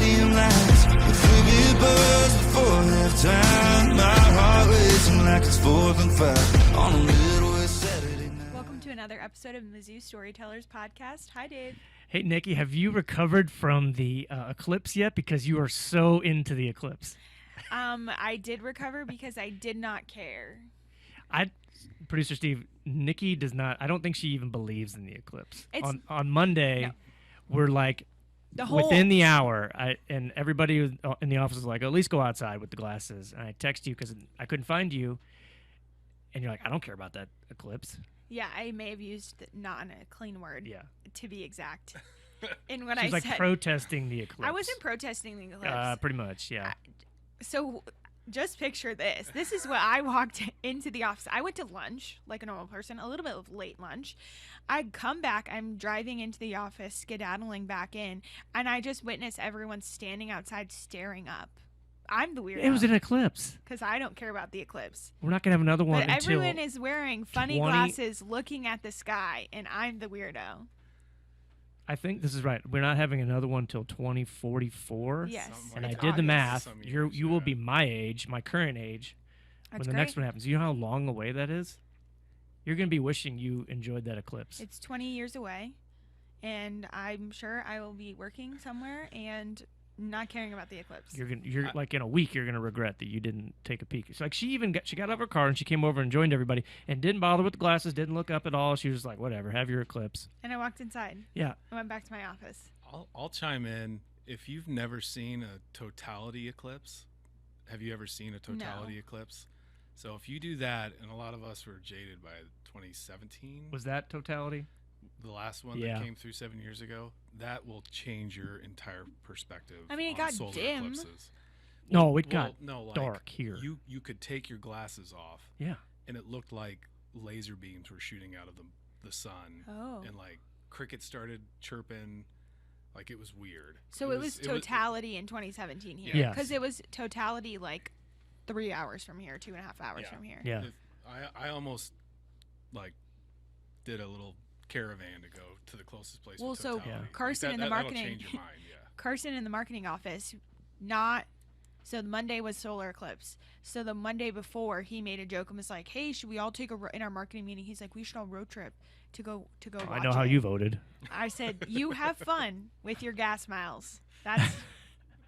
stadium lights, the frigate buzz before halftime. My heart racing like it's 4th and 5 on a Midwest Saturday night. Welcome to another episode of Mizzou Storytellers podcast. Hi, Dave. Hey, Nikki, have you recovered from the eclipse yet? Because you are so into the eclipse. I did recover because I did not care. Producer Steve, Nikki does not. I don't think she even believes in the eclipse. On Monday, No. we're like within the hour, and everybody in the office was like, "At least go outside with the glasses." And I text you because I couldn't find you, and you're like, "I don't care about that eclipse." Yeah, I may have used not a clean word. Yeah, to be exact. And when she's I like said protesting the eclipse. I wasn't protesting the eclipse. Pretty much, yeah. So just picture this. This is what I walked into the office. I went to lunch like a normal person, a little bit of late lunch. I come back. I'm driving into the office, skedaddling back in, and I just witnessed everyone standing outside staring up. I'm the weirdo. It was an eclipse. Because I don't care about the eclipse. We're not gonna have another one But until everyone is wearing funny glasses looking at the sky, and I'm the weirdo. I think this is right. We're not having another one till 2044. Yes. And I It's did the August. math. You will be my age, my current age, That's when the great. next one happens. You know how long away that is? You're going to be wishing you enjoyed that eclipse. It's 20 years away, and I'm sure I will be working somewhere and not caring about the eclipse. You're like in a week you're gonna regret that you didn't take a peek. It's like she got out of her car and she came over and joined everybody and didn't bother with the glasses, didn't look up at all. She was like, whatever, have your eclipse. And I walked inside. Yeah. I went back to my office. I'll chime in. If you've never seen a totality eclipse, have you ever seen a totality eclipse? So if you do that, and a lot of us were jaded by 2017. Was that totality? The last one that came through 7 years ago, that will change your entire perspective. I mean, it on got solar dim. eclipses. No, it got like, dark here. You could take your glasses off. Yeah. And it looked like laser beams were shooting out of the sun. Oh. And like crickets started chirping. Like it was weird. So it was totality in 2017 here. Yes. Because it was totality like 3 hours from here, 2.5 hours from here. Yeah. I almost like did a little caravan to go to the closest place. Well, with so totality. Carson in the that'll marketing, change your mind, yeah. Carson in the marketing office, so the Monday was solar eclipse. So the Monday before, he made a joke and was like, "Hey, should we all take in our marketing meeting?" He's like, "We should all road trip to go watch I know how you voted. I said, "You have fun with your gas miles.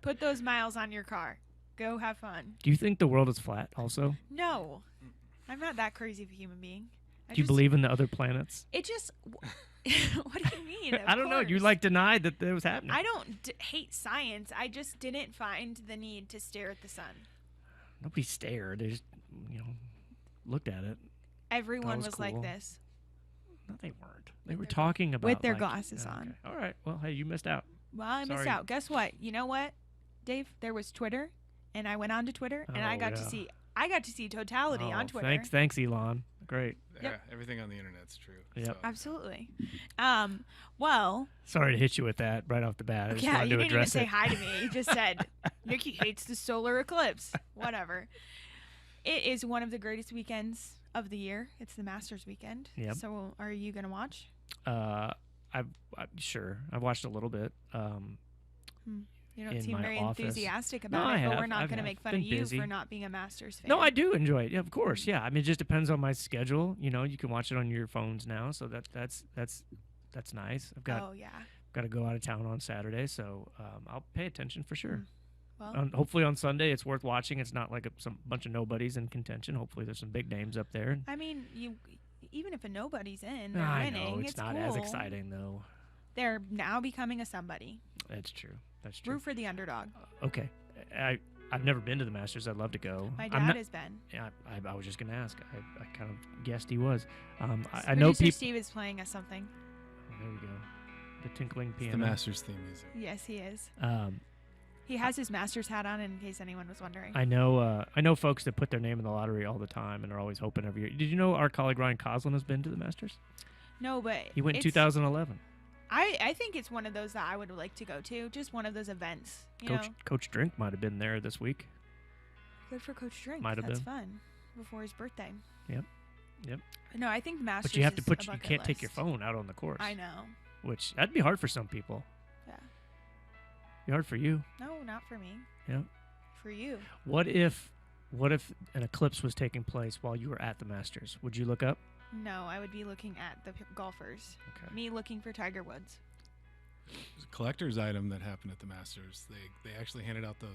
Put those miles on your car. Go have fun." Do you think the world is flat also? No, I'm not that crazy of a human being. Do you believe in the other planets? It just. What do you mean? I don't know. You like denied that it was happening. I don't hate science. I just didn't find the need to stare at the sun. Nobody stared. They just, looked at it. Everyone was cool. like this. No, they weren't. They were talking about with their like, glasses okay. on. All right. Well, hey, you missed out. Well, I missed Sorry. out. Guess what? You know what, Dave? There was Twitter, and I went on to Twitter, and I got to see. I got to see totality on Twitter. Thanks, Elon. Great. Yeah, Yep. everything on the internet's true. Yep. So. Absolutely. Well. Sorry to hit you with that right off the bat. I just wanted you to didn't even address say it. hi to me. You just said Nikki hates the solar eclipse. Whatever. It is one of the greatest weekends of the year. It's the Masters weekend. Yep. So, are you gonna watch? Sure. I've watched a little bit. You don't in seem my very office. enthusiastic No, about I it, but have. we're not I've going to make fun been of you busy. for not being a Masters fan. No, I do enjoy it. Yeah, of course. Yeah. I mean, it just depends on my schedule. You can watch it on your phones now, so that's nice. I've got to go out of town on Saturday, so I'll pay attention for sure. Well, Hopefully on Sunday it's worth watching. It's not like some bunch of nobodies in contention. Hopefully there's some big names up there. I mean, even if a nobody's in, they're I winning. know it's not cool. as exciting though. They're now becoming a somebody. That's true. That's true. Root for the underdog. Okay, I've never been to the Masters. I'd love to go. My dad has been. Yeah, I was just gonna ask. I kind of guessed he was. I Producer know people. Steve is playing us something. Oh, there we go. The tinkling It's piano. the Masters theme music. Yes, he is. He has his Masters hat on, in case anyone was wondering. I know folks that put their name in the lottery all the time and are always hoping every year. Did you know our colleague Ryan Coslin has been to the Masters? No, but He went in 2011. I think it's one of those that I would like to go to. Just one of those events. You know? Coach Drink might have been there this week. Good for Coach Drink. Might have That's been. fun. Before his birthday. Yep. No, I think Masters. But you have to is a you bucket can't take your list. phone out on the course. I know. Which that'd be hard for some people. Yeah. Be hard for you. No, not for me. Yeah. For you. What if an eclipse was taking place while you were at the Masters? Would you look up? No, I would be looking at the golfers. Okay. Me looking for Tiger Woods. There's a collector's item that happened at the Masters. They actually handed out the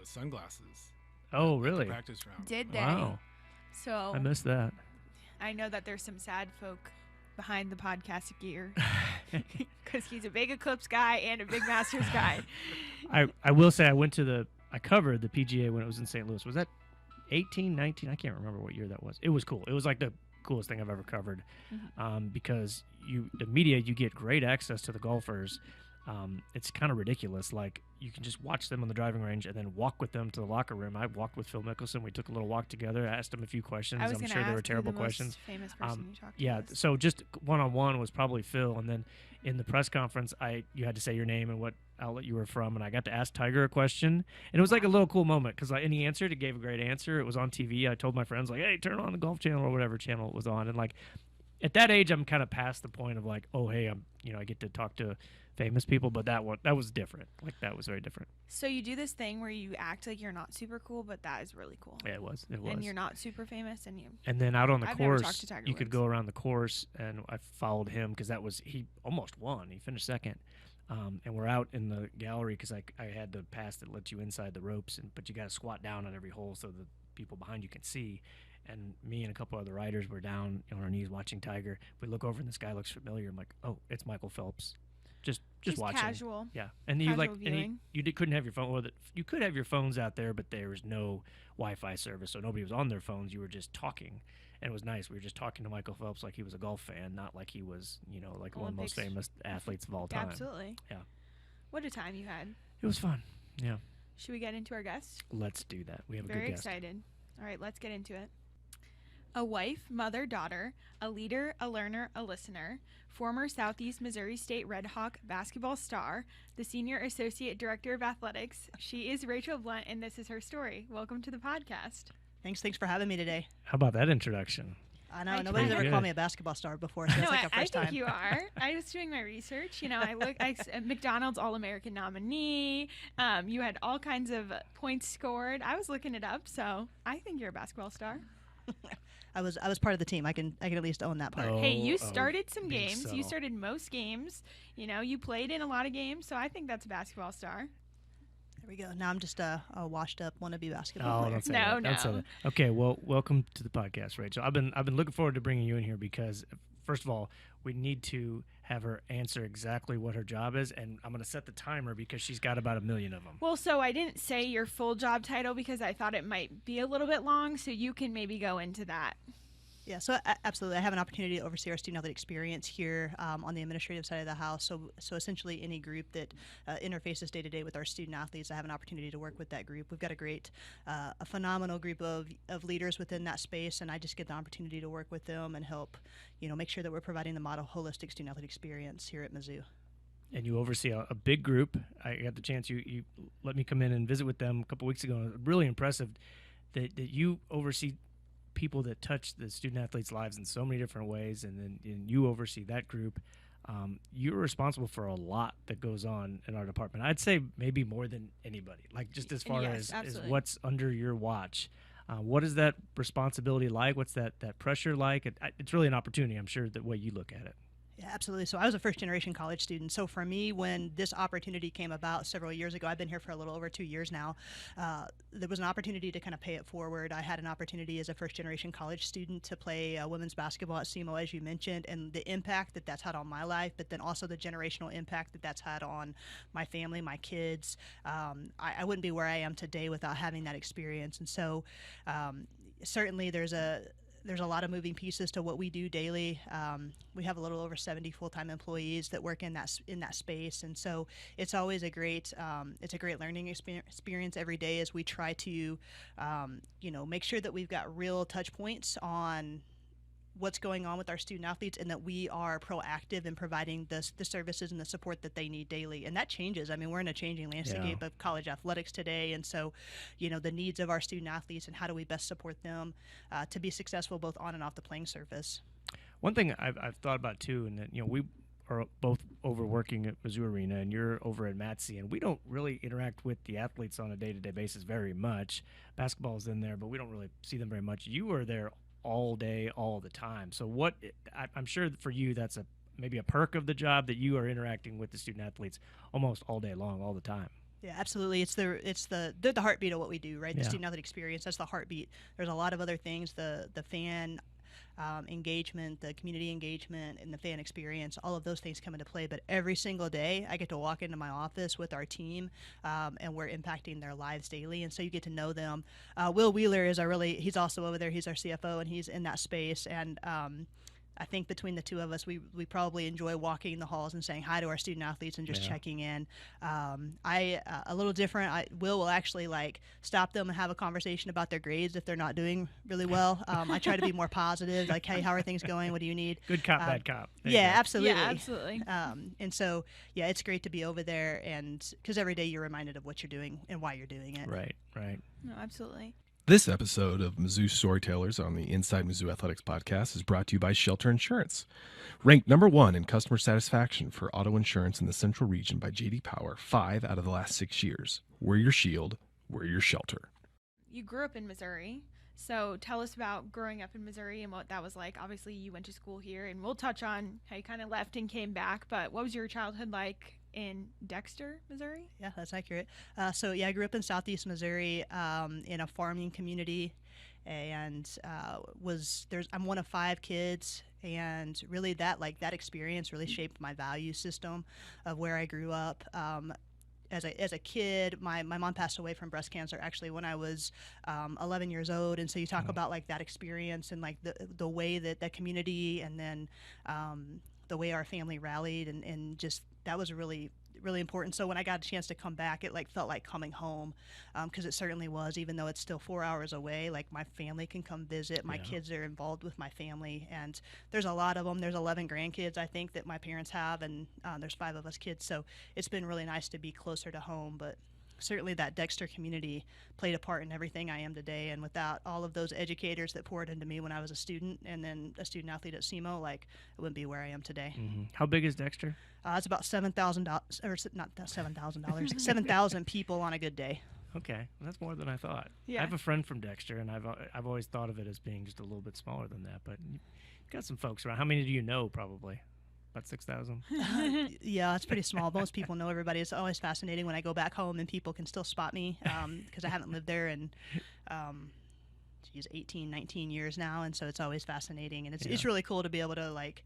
sunglasses. Oh, at really? the practice round. Did they? Wow. So I missed that. I know that there's some sad folk behind the podcast gear because he's a big Eclipse guy and a big Masters guy. I will say I covered the PGA when it was in St. Louis. Was that 18, 19? I can't remember what year that was. It was cool. It was like the coolest thing I've ever covered because the media, you get great access to the golfers. It's kind of ridiculous. Like, you can just watch them on the driving range and then walk with them to the locker room. I walked with Phil Mickelson. We took a little walk together. I asked him a few questions. I was I'm sure they were terrible questions. Famous person you talked Yeah, to so just one-on-one was probably Phil, and then in the press conference, you had to say your name and what outlet you were from, and I got to ask Tiger a question, and it was like a little cool moment because and he answered. He gave a great answer. It was on TV. I told my friends, like, hey, turn on the Golf Channel or whatever channel it was on, and like at that age, I'm kind of past the point of like, oh, hey, I get to talk to famous people, but that was different. Like, that was very different. So you do this thing where you act like you're not super cool, but that is really cool. Yeah, it was. And you're not super famous, and then out on the I've never course, talked to Tiger you could Woods. go around the course, and I followed him because he almost won. He finished second. And we're out in the gallery because I had the pass that lets you inside the ropes, but you got to squat down on every hole so the people behind you can see. And me and a couple other riders were down on our knees watching Tiger. We look over and this guy looks familiar. I'm like, oh, it's Michael Phelps. Just watching. Casual. Yeah, and couldn't have your phone. Well, you could have your phones out there, but there was no Wi-Fi service, so nobody was on their phones. You were just talking, and it was nice. We were just talking to Michael Phelps like he was a golf fan, not like he was, like one of the most famous athletes of all time. Absolutely. Yeah. What a time you had. It was fun. Yeah. Should we get into our guests? Let's do that. We have a Very good guest. excited. All right, let's get into it. A wife, mother, daughter, a leader, a learner, a listener, former Southeast Missouri State Red Hawk basketball star, the Senior Associate Director of Athletics. She is Rachel Blunt, and this is her story. Welcome to the podcast. Thanks for having me today. How about that introduction? I know nobody's ever called me a basketball star before, so that's like a first time. I think you are. I was doing my research. I McDonald's All-American nominee. You had all kinds of points scored. I was looking it up, so I think you're a basketball star. I was part of the team. I can at least own that part. Hey, you started some games. So. You started most games. You played in a lot of games, so I think that's a basketball star. There we go. Now I'm just a washed up wannabe basketball player. Don't say No, that. Don't say no. that. Okay, well, welcome to the podcast, Rachel. I've been looking forward to bringing you in here because, first of all, we need to have her answer exactly what her job is, and I'm going to set the timer because she's got about 1 million of them. Well, so I didn't say your full job title because I thought it might be a little bit long, so you can maybe go into that. Yeah, so absolutely. I have an opportunity to oversee our student athlete experience here on the administrative side of the house. So essentially any group that interfaces day to day with our student athletes, I have an opportunity to work with that group. We've got a phenomenal group of leaders within that space, and I just get the opportunity to work with them and help, make sure that we're providing the model holistic student athlete experience here at Mizzou. And you oversee a big group. I got the chance, you let me come in and visit with them a couple weeks ago. And it was really impressive that you oversee people that touch the student athletes' lives in so many different ways, and then you oversee that group. You're responsible for a lot that goes on in our department. I'd say maybe more than anybody, like just as far as what's under your watch. What is that responsibility like? What's that pressure like? It's really an opportunity, I'm sure, the way you look at it. Yeah, absolutely. So I was a first-generation college student. So for me, when this opportunity came about several years ago, I've been here for a little over 2 years now, there was an opportunity to kind of pay it forward. I had an opportunity as a first-generation college student to play women's basketball at SEMO, as you mentioned, and the impact that's had on my life, but then also the generational impact that's had on my family, my kids. I wouldn't be where I am today without having that experience. And so certainly there's a lot of moving pieces to what we do daily. We have a little over 70 full-time employees that work in that space, and so it's always a great learning experience every day as we try to make sure that we've got real touch points on what's going on with our student athletes, and that we are proactive in providing the services and the support that they need daily. And that changes. I mean, we're in a changing landscape of college athletics today, and so the needs of our student athletes and how do we best support them to be successful both on and off the playing surface. One thing I've thought about too, and that are both overworking at Mizzou Arena, and you're over at Matsy, and we don't really interact with the athletes on a day-to-day basis very much. Basketball's in there, but we don't really see them very much. You are there all day, all the time. So I'm sure that for you that's maybe a perk of the job, that you are interacting with the student athletes almost all day long, all the time. Yeah, absolutely. They're the heartbeat of what we do, right? The student athlete experience, that's the heartbeat. There's a lot of other things, the fan engagement, the community engagement, and the fan experience, all of those things come into play. But every single day I get to walk into my office with our team, and we're impacting their lives daily, and so you get to know them. Will Wheeler is he's also over there. He's our CFO, and he's in that space, and I think between the two of us, we probably enjoy walking the halls and saying hi to our student athletes and just checking in. A little different. Will actually like stop them and have a conversation about their grades if they're not doing really well. I try to be more positive, like, hey, how are things going? What do you need? Good cop, bad cop. Yeah, absolutely. Yeah, absolutely. And so, yeah, it's great to be over there, and because every day you're reminded of what you're doing and why you're doing it. Right. No, absolutely. This episode of Mizzou Storytellers on the Inside Mizzou Athletics podcast is brought to you by Shelter Insurance. Ranked number 1 in customer satisfaction for auto insurance in the Central Region by J.D. Power 5 out of the last 6 years. We're your shield. We're your shelter. You grew up in Missouri, so tell us about growing up in Missouri and what that was like. Obviously, you went to school here, and we'll touch on how you kind of left and came back, but what was your childhood like in Dexter, Missouri? Yeah, that's accurate. I grew up in southeast Missouri, in a farming community, and I'm one of 5 kids, and really that experience really shaped my value system of where I grew up. As a kid, my mom passed away from breast cancer actually when I was 11 years old, and so you talk about like that experience and like the way that that community and then the way our family rallied and just that was really important. So when I got a chance to come back, it like felt like coming home, because it certainly was, even though it's still 4 hours away. Like my family can come visit, my kids are involved with my family, and there's a lot of them. There's 11 grandkids I think that my parents have, and there's 5 of us kids, so it's been really nice to be closer to home. But certainly that Dexter community played a part in everything I am today, and without all of those educators that poured into me when I was a student and then a student athlete at SEMO, like it wouldn't be where I am today. Mm-hmm. How big is Dexter? It's about $7,000, or not $7,000, 7,000 people on a good day. Okay, well, that's more than I thought. Yeah. I have a friend from Dexter, and I've always thought of it as being just a little bit smaller than that. But you've got some folks around. How many do you know? Probably about 6,000. Yeah, it's pretty small. Most people know everybody. It's always fascinating when I go back home and people can still spot me, because I haven't lived there in 18, 19 years now, and so it's always fascinating, and it's really cool to be able to like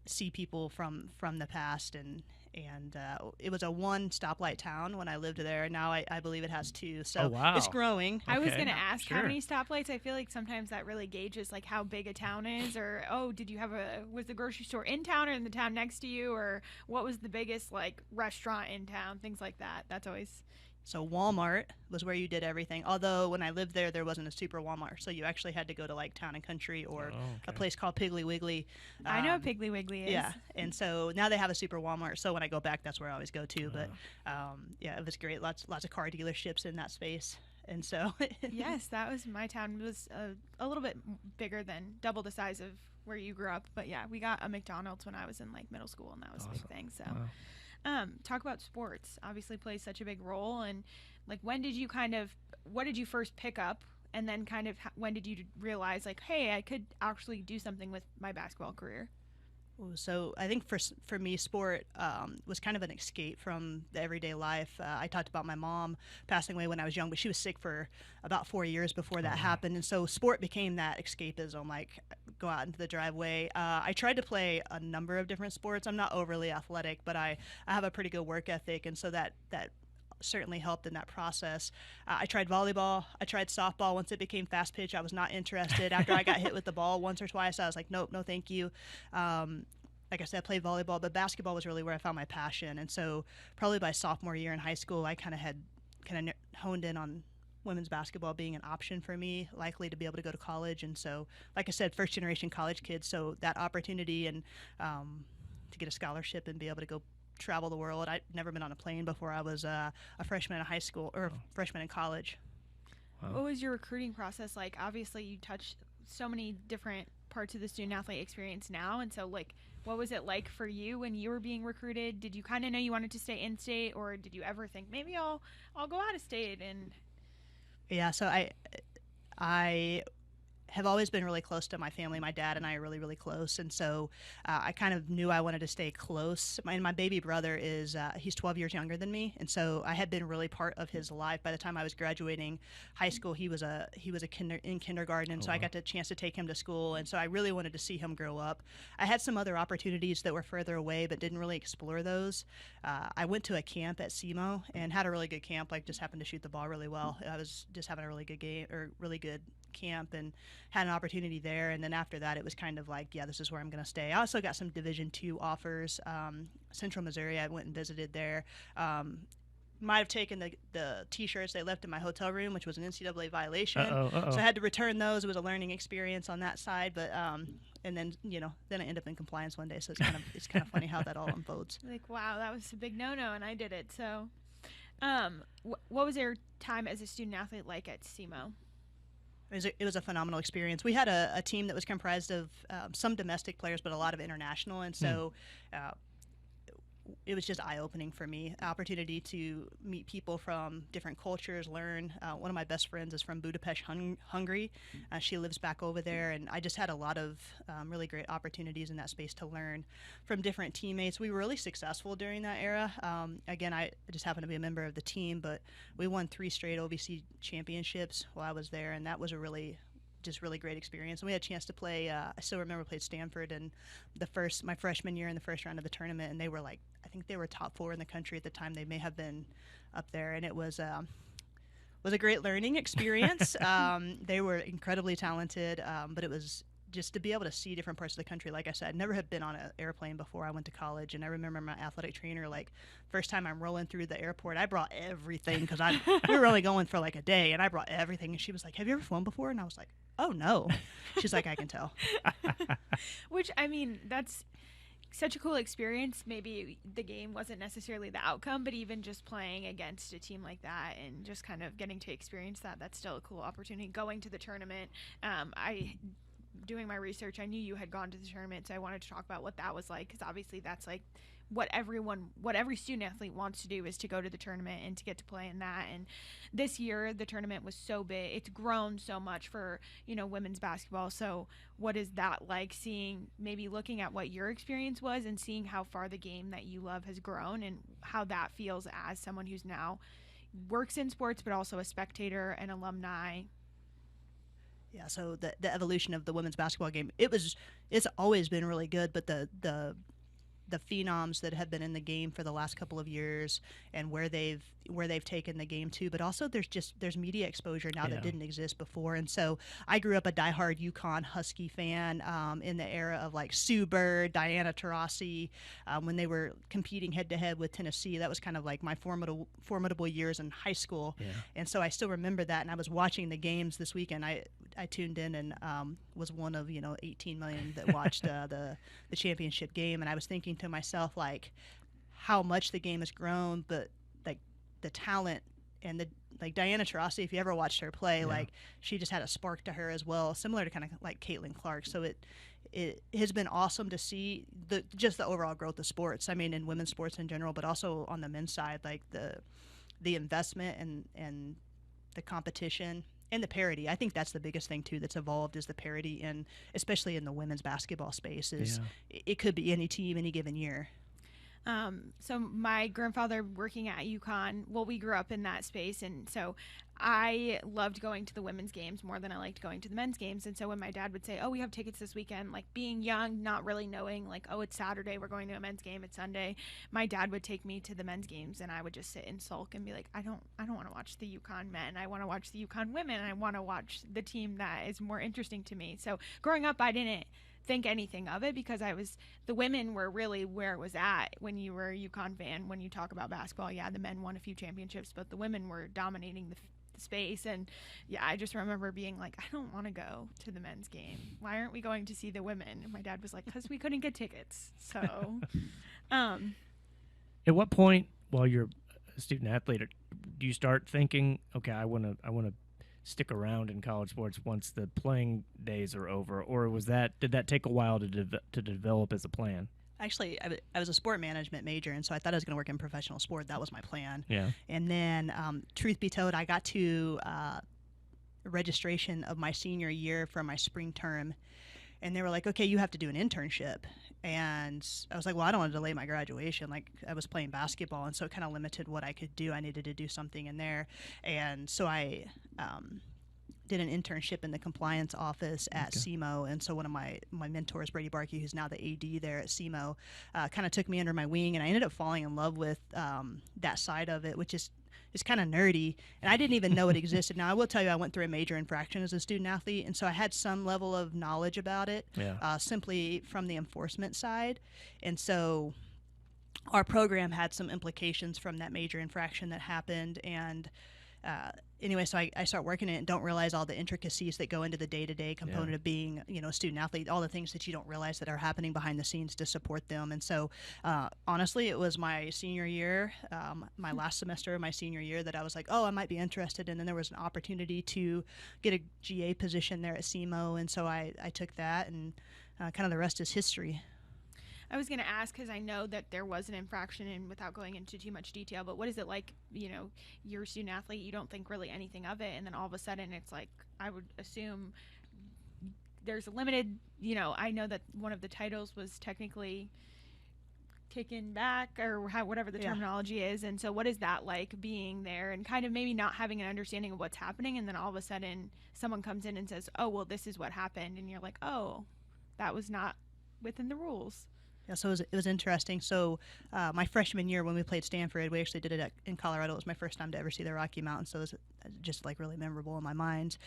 see people from the past, and it was a 1 stoplight town when I lived there, and now I believe it has 2, so wow. It's growing. Okay. I was going to ask Sure. how many stoplights. I feel like sometimes that really gauges like how big a town is, or was the grocery store in town or in the town next to you, or what was the biggest like restaurant in town, things like that. That's always... So Walmart was where you did everything. Although when I lived there wasn't a super Walmart, so you actually had to go to like Town and Country or a place called Piggly Wiggly. I know what Piggly Wiggly is. Yeah, and so now they have a super Walmart. So when I go back, that's where I always go to. But it was great. Lots of car dealerships in that space, and so Yes, that was my town. It was a little bit bigger than double the size of where you grew up. But yeah, we got a McDonald's when I was in like middle school, and that was a big thing. So. Wow. Talk about sports. Obviously plays such a big role, and like what did you first pick up, and then kind of when did you realize like, hey, I could actually do something with my basketball career? So I think for me, sport was kind of an escape from the everyday life. I talked about my mom passing away when I was young, but she was sick for about 4 years before that happened. And so sport became that escapism, like go out into the driveway. I tried to play a number of different sports. I'm not overly athletic, but I have a pretty good work ethic. And so that certainly helped in that process. I tried volleyball. I tried softball. Once it became fast pitch, I was not interested. After I got hit with the ball once or twice, I was like, nope, no thank you. Like I said, I played volleyball, but basketball was really where I found my passion. And so probably by sophomore year in high school, I kind of honed in on women's basketball being an option for me, likely to be able to go to college. And so, like I said, first generation college kids. So that opportunity and to get a scholarship and be able to go travel the world. I'd never been on a plane before I was a freshman in high school or a freshman in college. Wow. What was your recruiting process like? Obviously you touched so many different parts of the student athlete experience now, and so like what was it like for you when you were being recruited? Did you kind of know you wanted to stay in state, or did you ever think maybe I'll go out of state? And yeah, so I have always been really close to my family. My dad and I are really, really close. And so I kind of knew I wanted to stay close. My baby brother is, he's 12 years younger than me. And so I had been really part of his life. By the time I was graduating high school, he was in kindergarten. And so I got the chance to take him to school. And so I really wanted to see him grow up. I had some other opportunities that were further away, but didn't really explore those. I went to a camp at SEMO and had a really good camp, like just happened to shoot the ball really well. I was just having a really good game, or really good camp, and had an opportunity there. And then after that, it was kind of like, yeah, this is where I'm going to stay. I also got some Division II offers. Central Missouri, I went and visited there. Might have taken the T-shirts they left in my hotel room, which was an NCAA violation. So I had to return those. It was a learning experience on that side, but and then then I ended up in compliance one day. So it's kind of funny how that all unfolds. Like, wow, that was a big no-no, and I did it. So, what was your time as a student athlete like at SEMO? It was a phenomenal experience. We had a team that was comprised of some domestic players, but a lot of international, and so it was just eye-opening for me. Opportunity to meet people from different cultures, learn. One of my best friends is from Budapest, Hungary. She lives back over there, and I just had a lot of really great opportunities in that space to learn from different teammates. We were really successful during that era. Again, I just happened to be a member of the team, but we won 3 straight OVC championships while I was there, and that was a really great experience. And we had a chance to play, I still remember played Stanford in my freshman year in the first round of the tournament, and they were like, I think they were top 4 in the country at the time. They may have been up there, and it was a great learning experience. They were incredibly talented, but it was just to be able to see different parts of the country. Like I said, I never had been on an airplane before I went to college, and I remember my athletic trainer, like, first time I'm rolling through the airport, I brought everything, because we were only going for like a day, and I brought everything, and she was like, have you ever flown before? And I was like, oh no. She's like, I can tell. Which, I mean, that's such a cool experience. Maybe the game wasn't necessarily the outcome, but even just playing against a team like that and just kind of getting to experience that's still a cool opportunity. Going to the tournament, doing my research, I knew you had gone to the tournament, so I wanted to talk about what that was like, because obviously that's like what every student athlete wants to do, is to go to the tournament and to get to play in that. And this year the tournament was so big, it's grown so much for women's basketball. So what is that like, looking at what your experience was and seeing how far the game that you love has grown, and how that feels as someone who's now works in sports but also a spectator and alumni? Yeah, so the evolution of the women's basketball game, it's always been really good, but the phenoms that have been in the game for the last couple of years, and where they've taken the game to, but also there's media exposure now that didn't exist before. And so I grew up a diehard UConn Husky fan in the era of like Sue Bird, Diana Taurasi, when they were competing head to head with Tennessee. That was kind of like my formidable years in high school. And so I still remember that, and I was watching the games this weekend. I tuned in and was one of 18 million that watched the championship game, and I was thinking to myself, like, how much the game has grown, but like the talent and like Diana Taurasi, if you ever watched her play, like, she just had a spark to her as well, similar to kind of like Caitlin Clark. So it has been awesome to see the overall growth of sports. I mean, in women's sports in general, but also on the men's side, like the investment and the competition and the parity. I think that's the biggest thing too that's evolved, is the parity, and especially in the women's basketball space, is it could be any team any given year. So my grandfather working at UConn, we grew up in that space, and so I loved going to the women's games more than I liked going to the men's games. And so when my dad would say, oh, we have tickets this weekend, like being young, not really knowing, like, oh, it's Saturday, we're going to a men's game, it's Sunday, my dad would take me to the men's games, and I would just sit and sulk and be like, I don't want to watch the UConn men, I want to watch the UConn women, I want to watch the team that is more interesting to me. So growing up, I didn't think anything of it, because the women were really where it was at when you were a UConn fan. When you talk about basketball, the men won a few championships, but the women were dominating the space. And I just remember being like, I don't want to go to the men's game, why aren't we going to see the women? And my dad was like, because we couldn't get tickets. So at what point, while you're a student athlete, do you start thinking, okay, I want to stick around in college sports once the playing days are over, or did that take a while to develop as a plan? Actually, I was a sport management major, and so I thought I was going to work in professional sport. That was my plan. Yeah. And then, truth be told, I got to registration of my senior year for my spring term, and they were like, okay, you have to do an internship. And I was like, well, I don't want to delay my graduation. Like, I was playing basketball, and so it kind of limited what I could do. I needed to do something in there. And so I did an internship in the compliance office at SEMO. And so one of my mentors, Brady Barkey, who's now the AD there at SEMO, kind of took me under my wing, and I ended up falling in love with that side of it, which is kind of nerdy, and I didn't even know it existed. Now, I will tell you, I went through a major infraction as a student athlete, and so I had some level of knowledge about it, simply from the enforcement side. And so our program had some implications from that major infraction that happened, and anyway, so I start working it and don't realize all the intricacies that go into the day-to-day component of being, a student athlete, all the things that you don't realize that are happening behind the scenes to support them. And so, honestly, it was my senior year, my last semester of my senior year, that I was like, oh, I might be interested. And then there was an opportunity to get a GA position there at SEMO. And so I took that, and kind of the rest is history. I was going to ask, because I know that there was an infraction, and without going into too much detail, but what is it like, you're a student athlete, you don't think really anything of it, and then all of a sudden it's like, I would assume there's a limited, I know that one of the titles was technically taken back, or whatever the terminology is, and so what is that like, being there and kind of maybe not having an understanding of what's happening, and then all of a sudden someone comes in and says, oh, well, this is what happened, and you're like, oh, that was not within the rules. Yeah, so it was interesting. So my freshman year, when we played Stanford, we actually did it in Colorado. It was my first time to ever see the Rocky Mountains, so it was just like really memorable in my mind.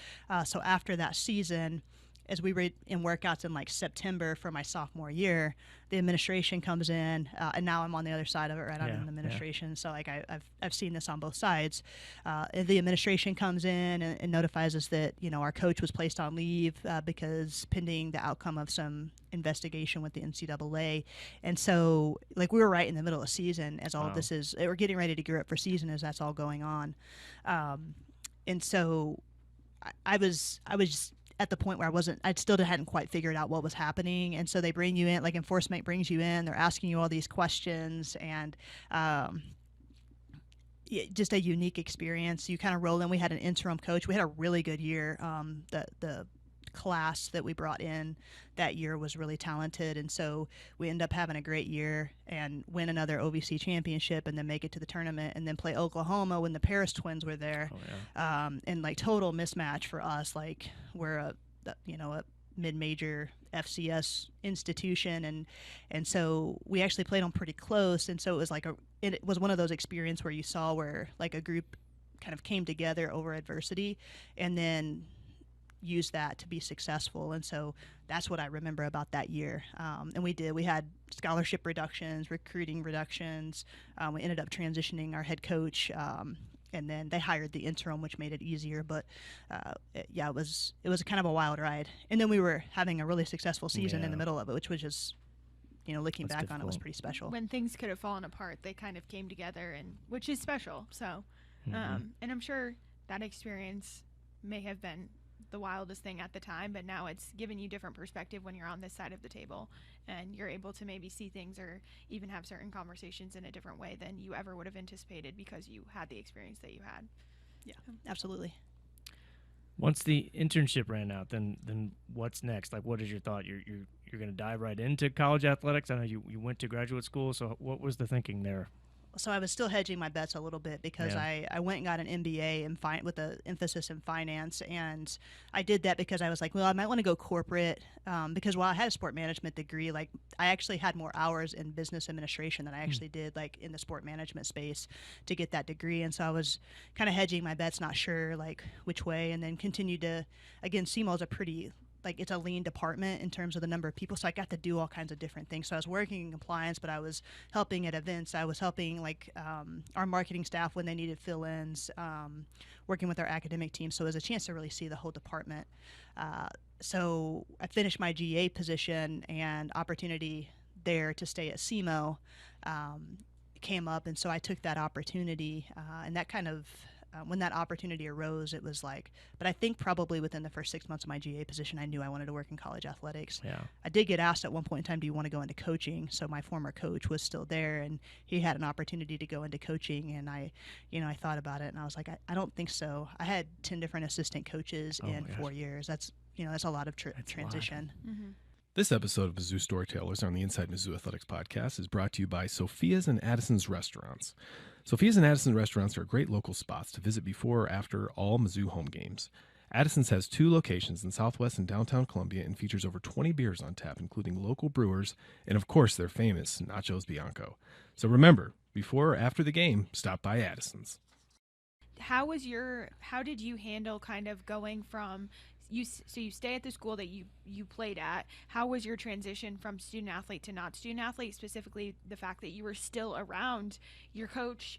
So after that season, as we were in workouts in like September for my sophomore year, the administration comes in, and now I'm on the other side of it, right? I'm in the administration, so like I've seen this on both sides. The administration comes in and notifies us that our coach was placed on leave because pending the outcome of some investigation with the NCAA, and so like we were right in the middle of season as all of this is. We're getting ready to gear up for season as that's all going on, and so I was just at the point where I still hadn't quite figured out what was happening. And so they bring you in, like enforcement brings you in, they're asking you all these questions, and just a unique experience. You kind of roll in. We had an interim coach. We had a really good year. The class that we brought in that year was really talented, and so we end up having a great year and win another OVC championship, and then make it to the tournament, and then play Oklahoma when the Paris twins were there. And like total mismatch for us. Like we're a mid-major FCS institution, and so we actually played them pretty close, and so it was like it was one of those experiences where you saw where like a group kind of came together over adversity and then use that to be successful. And so that's what I remember about that year. And we had scholarship reductions, recruiting reductions. We ended up transitioning our head coach, and then they hired the interim, which made it easier. But it was kind of a wild ride. And then we were having a really successful season in the middle of it, which was just, looking back on it, was pretty special. When things could have fallen apart, they kind of came together, and which is special. So, and I'm sure that experience may have been the wildest thing at the time, but now it's given you different perspective when you're on this side of the table, and you're able to maybe see things or even have certain conversations in a different way than you ever would have anticipated because you had the experience that you had. Yeah, absolutely. Once the internship ran out, then what's next? Like, what is your thought? You're going to dive right into college athletics? I know you went to graduate school, so what was the thinking there? So I was still hedging my bets a little bit because I went and got an MBA with an emphasis in finance, and I did that because I was like, well, I might want to go corporate, because while I had a sport management degree, like I actually had more hours in business administration than I actually did like in the sport management space to get that degree. And so I was kind of hedging my bets, not sure like which way, and then continued to, again, SEMO is a pretty, like it's a lean department in terms of the number of people, so I got to do all kinds of different things. So I was working in compliance, but I was helping at events. I was helping like our marketing staff when they needed fill-ins, working with our academic team. So it was a chance to really see the whole department. So I finished my GA position, and opportunity there to stay at SEMO came up, and so I took that opportunity, and that kind of when that opportunity arose, it was like, but I think probably within the first 6 months of my GA position, I knew I wanted to work in college athletics. Yeah. I did get asked at one point in time, do you want to go into coaching? So my former coach was still there, and he had an opportunity to go into coaching. And I thought about it, and I was like, I don't think so. I had 10 different assistant coaches in 4 years. That's a lot of transition. Mm-hmm. This episode of Mizzou Storytellers on the Inside Mizzou Athletics podcast is brought to you by Sophia's and Addison's Restaurants. Sophia's and Addison's Restaurants are great local spots to visit before or after all Mizzou home games. Addison's has 2 locations in Southwest and downtown Columbia and features over 20 beers on tap, including local brewers and, of course, their famous Nachos Bianco. So remember, before or after the game, stop by Addison's. How did you handle kind of going from so you stay at the school that you played at? How was your transition from student athlete to not student athlete, specifically the fact that you were still around your coach,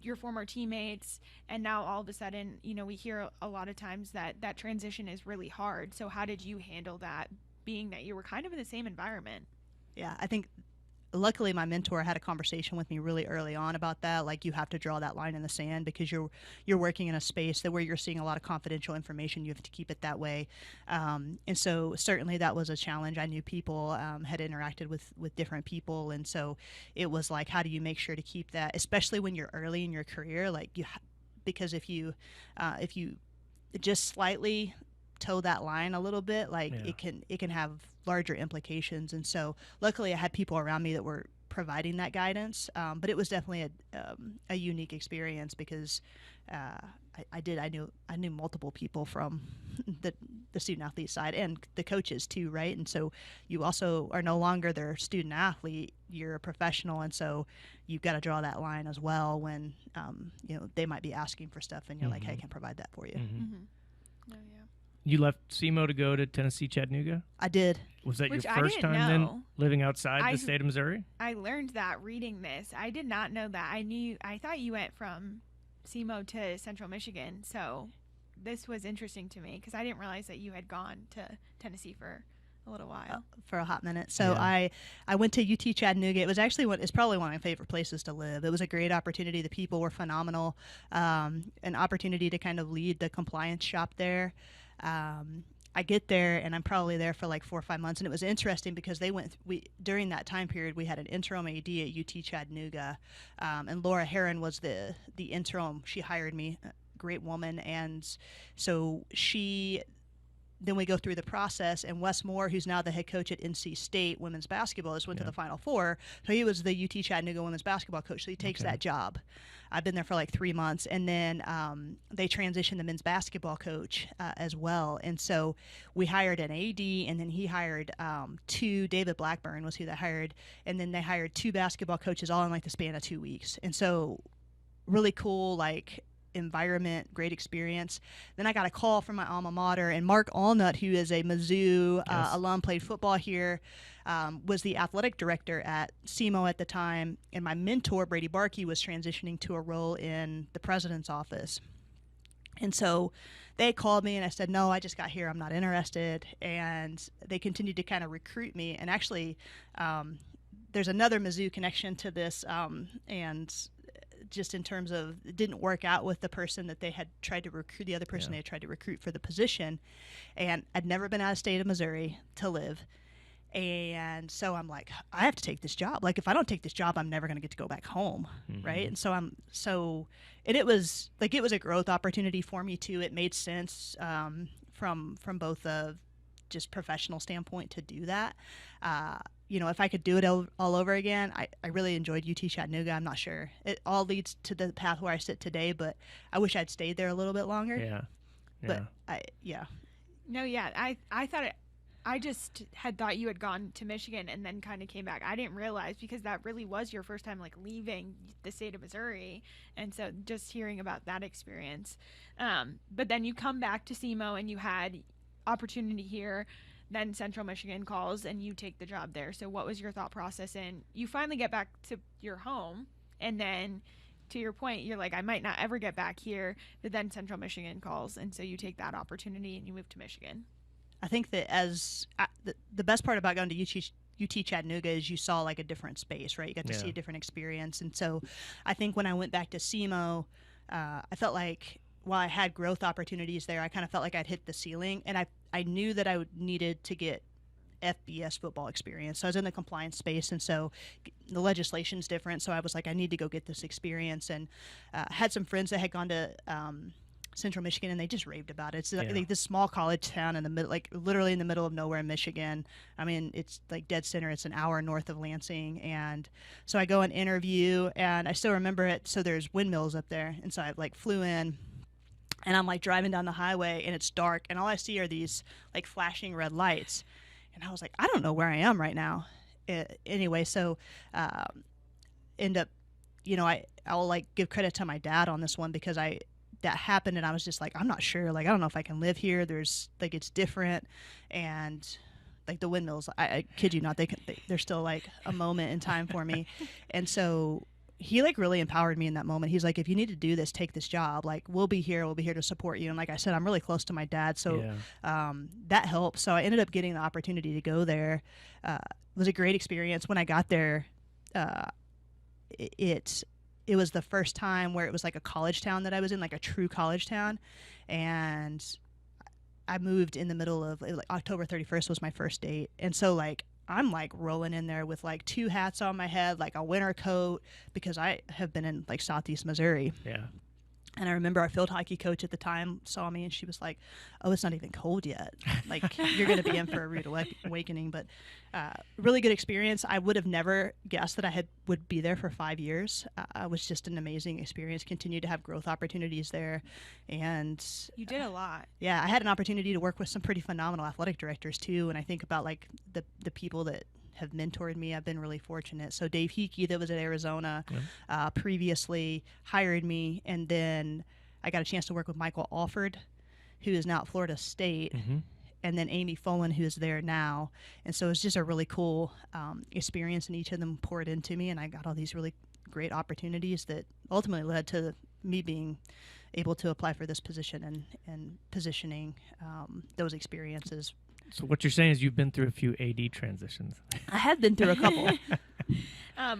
your former teammates, and now all of a sudden, we hear a lot of times that transition is really hard. So how did you handle that, being that you were kind of in the same environment? Yeah, I think luckily my mentor had a conversation with me really early on about that. Like, you have to draw that line in the sand because you're working in a space where you're seeing a lot of confidential information. You have to keep it that way. And so certainly that was a challenge. I knew people, had interacted with different people. And so it was like, how do you make sure to keep that, especially when you're early in your career? Like, because if you just slightly toe that line a little bit, like it can have larger implications. And so luckily I had people around me that were providing that guidance, but it was definitely a unique experience because I knew multiple people from the student athlete side and the coaches too, right? And so you also are no longer their student athlete, you're a professional, and so you've got to draw that line as well when they might be asking for stuff and you're like, hey, I can provide that for you. Oh, yeah. You left SEMO to go to Tennessee Chattanooga? I did. Was that Which your I first didn't time then know. living outside the state of Missouri? I learned that reading this. I did not know that. I thought you went from SEMO to Central Michigan. So this was interesting to me because I didn't realize that you had gone to Tennessee for a little while. For a hot minute. So I went to UT Chattanooga. It was actually it's probably one of my favorite places to live. It was a great opportunity. The people were phenomenal. An opportunity to kind of lead the compliance shop there. I get there and I'm probably there for like 4 or 5 months, and it was interesting because during that time period we had an interim AD at UT Chattanooga, and Laura Heron was the interim. She hired me, a great woman, and so then we go through the process, and Wes Moore, who's now the head coach at NC State women's basketball, just went to the Final Four. So he was the UT Chattanooga women's basketball coach. So he takes that job. I've been there for like 3 months, and then they transitioned the men's basketball coach as well. And so we hired an AD, and then he hired 2. David Blackburn was who they hired, and then they hired 2 basketball coaches all in like the span of 2 weeks. And so really cool, like, environment, great experience. Then I got a call from my alma mater, and Mark Allnut, who is a Mizzou alum, played football here, was the athletic director at SEMO at the time, and my mentor, Brady Barkey, was transitioning to a role in the president's office. And so they called me, and I said, no, I just got here, I'm not interested. And they continued to kind of recruit me. And actually, there's another Mizzou connection to this, and just in terms of it didn't work out with the person that they had tried to recruit, the other person they had tried to recruit for the position. And I'd never been out of state of Missouri to live. And so I'm like, I have to take this job. Like, if I don't take this job, I'm never going to get to go back home. Right. And so it was a growth opportunity for me too. It made sense from both a just professional standpoint to do that. If I could do it all over again, I really enjoyed UT Chattanooga. I'm not sure. It all leads to the path where I sit today, but I wish I'd stayed there a little bit longer. Yeah. But I thought I just had thought you had gone to Michigan and then kind of came back. I didn't realize, because that really was your first time like leaving the state of Missouri. And so just hearing about that experience. But then you come back to SEMO and you had opportunity here. Then Central Michigan calls and you take the job there. So what was your thought process? And you finally get back to your home, and then to your point, you're like, I might not ever get back here, but then Central Michigan calls, and so you take that opportunity and you move to Michigan. I think that the best part about going to UT Chattanooga is you saw like a different space, right? You got to see a different experience. And so I think when I went back to SEMO, I felt like while I had growth opportunities there, I kind of felt like I'd hit the ceiling, and I knew that I needed to get FBS football experience. So I was in the compliance space, and so the legislation's different. So I was like, I need to go get this experience, and had some friends that had gone to Central Michigan, and they just raved about it. It's like this small college town in the middle, like literally in the middle of nowhere in Michigan. I mean, it's like dead center. It's an hour north of Lansing. And so I go and interview, and I still remember it. So there's windmills up there. And so I like flew in, and I'm like driving down the highway, and it's dark, and all I see are these like flashing red lights. And I was like, I don't know where I am right now. Anyway, so end up, I'll like give credit to my dad on this one, because that happened, and I was just like, I'm not sure. Like, I don't know if I can live here. There's like, it's different. And like the windmills, I kid you not, they're still like a moment in time for me. And so he like really empowered me in that moment. He's like, if you need to do this, take this job. Like, we'll be here to support you. And like I said, I'm really close to my dad. So that helped. So I ended up getting the opportunity to go there. It was a great experience. When I got there, it was the first time where it was like a college town that I was in, like a true college town. And I moved in the middle of, like, October 31st was my first date. And so like, I'm like rolling in there with like 2 hats on my head, like a winter coat, because I have been in like Southeast Missouri. Yeah. And I remember our field hockey coach at the time saw me, and she was like, oh, it's not even cold yet. Like, you're going to be in for a rude awakening. But really good experience. I would have never guessed that I would be there for 5 years. It was just an amazing experience. Continued to have growth opportunities there. And you did a lot. Yeah, I had an opportunity to work with some pretty phenomenal athletic directors too. And I think about like the people that have mentored me. I've been really fortunate. So Dave Hickey, that was at Arizona, previously hired me, and then I got a chance to work with Michael Alford, who is now at Florida State, and then Amy Folan, who is there now. And so it's just a really cool experience, and each of them poured into me, and I got all these really great opportunities that ultimately led to me being able to apply for this position and positioning those experiences. So what you're saying is you've been through a few AD transitions. I have been through a couple.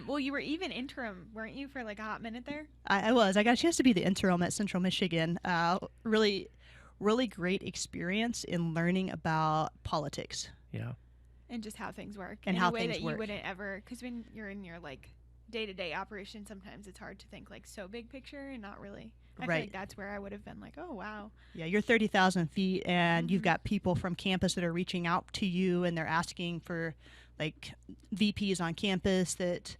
Well, you were even interim, weren't you, for like a hot minute there? I was. I got a chance to be the interim at Central Michigan. Really, really great experience in learning about politics. Yeah. And just how things work. And in how a way things that work. You wouldn't ever, because when you're in your like day-to-day operation, sometimes it's hard to think like so big picture and not really. I feel like that's where I would have been like, oh, wow. Yeah, you're 30,000 feet, and you've got people from campus that are reaching out to you, and they're asking for like VPs on campus that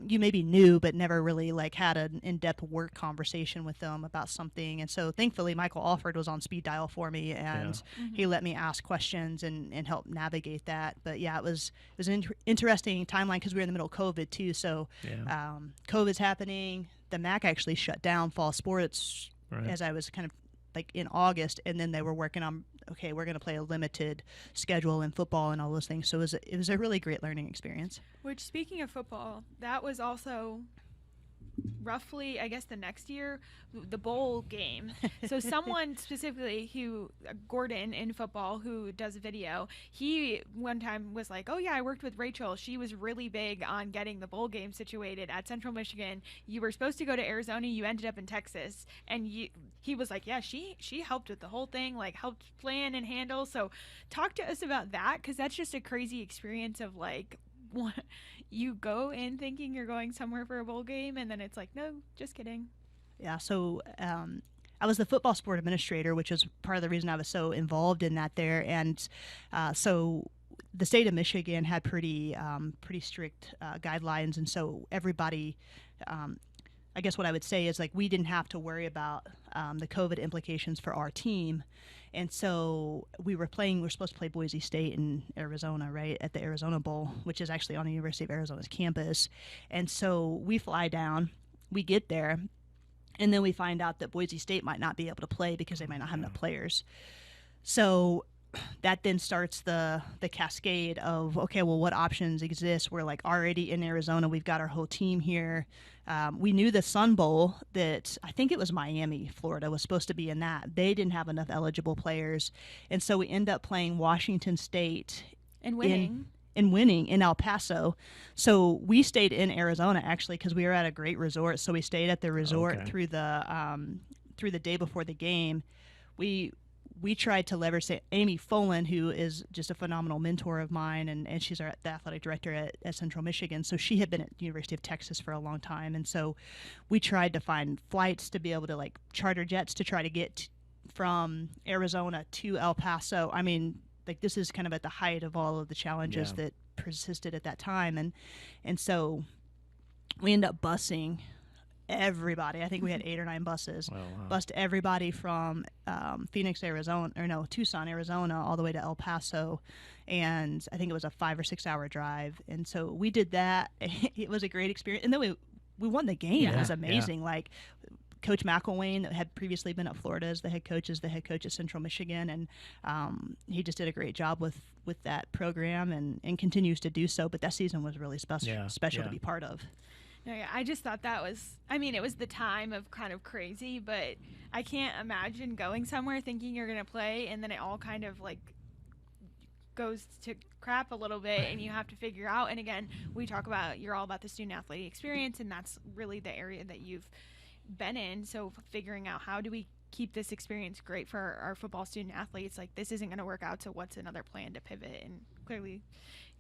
you maybe knew but never really like had an in-depth work conversation with them about something. And so thankfully Michael Alford was on speed dial for me, and he let me ask questions and help navigate that. But yeah, it was an interesting timeline because we were in the middle of COVID too. So COVID's happening. The MAC actually shut down fall sports as I was kind of like in August, and then they were working on, okay, we're going to play a limited schedule in football and all those things. So it was a really great learning experience. Which, speaking of football, that was also roughly, I guess, the next year, the bowl game. So someone specifically Gordon in football, who does video, he one time was like, oh yeah, I worked with Rachel. She was really big on getting the bowl game situated at Central Michigan. You were supposed to go to Arizona. You ended up in Texas. And he was like, yeah, she helped with the whole thing, like helped plan and handle. So talk to us about that, because that's just a crazy experience of like, you go in thinking you're going somewhere for a bowl game, and then it's like, no, just kidding. Yeah, so I was the football sport administrator, which is part of the reason I was so involved in that there. And so the state of Michigan had pretty strict guidelines, and so everybody, I guess what I would say is like we didn't have to worry about the COVID implications for our team. And so we were supposed to play Boise State in Arizona, right, at the Arizona Bowl, which is actually on the University of Arizona's campus. And so we fly down, we get there, and then we find out that Boise State might not be able to play because they might not have enough players. So that then starts the cascade of, okay, well, what options exist? We're like already in Arizona. We've got our whole team here. We knew the Sun Bowl, that I think it was Miami, Florida, was supposed to be in that. They didn't have enough eligible players. And so we end up playing Washington State. And winning. and winning in El Paso. So we stayed in Arizona actually because we were at a great resort. So we stayed at the resort through the day before the game. We tried to leverage Amy Folan, who is just a phenomenal mentor of mine, and she's the athletic director at Central Michigan. So she had been at the University of Texas for a long time. And so we tried to find flights to be able to like charter jets to try to get from Arizona to El Paso. I mean, like this is kind of at the height of all of the challenges that persisted at that time. And so we ended up busing everybody. I think we had 8 or 9 buses. Wow. Bussed everybody from Tucson, Arizona, all the way to El Paso, and I think it was a 5 or 6 hour drive. And so we did that. It was a great experience, and then we won the game. It was amazing. Like Coach McElwain, that had previously been at Florida as the head coach at Central Michigan, and he just did a great job with that program and continues to do so. But that season was really special to be part of. No, yeah, I just thought that was, I mean, it was the time of kind of crazy, but I can't imagine going somewhere thinking you're going to play and then it all kind of like goes to crap a little bit and you have to figure out. And again, we talk about, you're all about the student athlete experience, and that's really the area that you've been in. So figuring out how do we keep this experience great for our football student athletes, like this isn't going to work out, so what's another plan to pivot? And clearly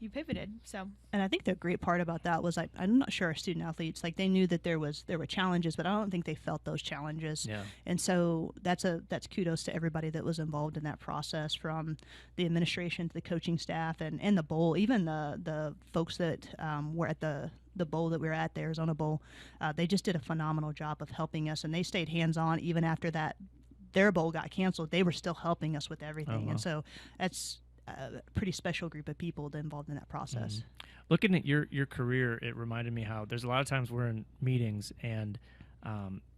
you pivoted. So, and I think the great part about that was I'm not sure our student athletes, like they knew that there were challenges, but I don't think they felt those challenges. Yeah. And so that's kudos to everybody that was involved in that process, from the administration to the coaching staff and the bowl, even the folks that were at the bowl that we were at, the Arizona Bowl. They just did a phenomenal job of helping us, and they stayed hands-on even after that their bowl got canceled. They were still helping us with everything. Oh, wow. And so that's a pretty special group of people involved in that process. Mm-hmm. Looking at your career, it reminded me how there's a lot of times we're in meetings and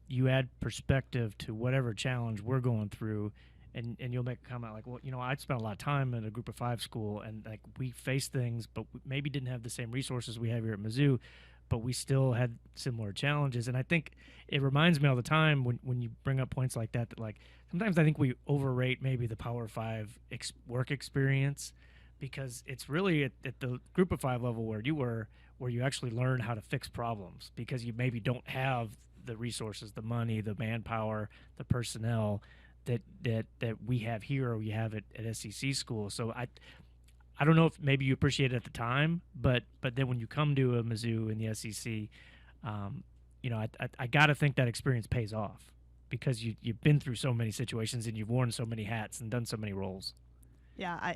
you add perspective to whatever challenge we're going through, and you'll make a comment like, well, I spent a lot of time in a group of 5 school, and like we faced things, but we maybe didn't have the same resources we have here at Mizzou, but we still had similar challenges. And I think it reminds me all the time when you bring up points like that like sometimes I think we overrate maybe the Power 5 work experience, because it's really at the group of 5 level where you actually learn how to fix problems, because you maybe don't have the resources, the money, the manpower, the personnel that we have here or we have at SEC school. So I don't know if maybe you appreciate it at the time, but then when you come to a Mizzou in the SEC, I got to think that experience pays off, because you've been through so many situations and you've worn so many hats and done so many roles. Yeah,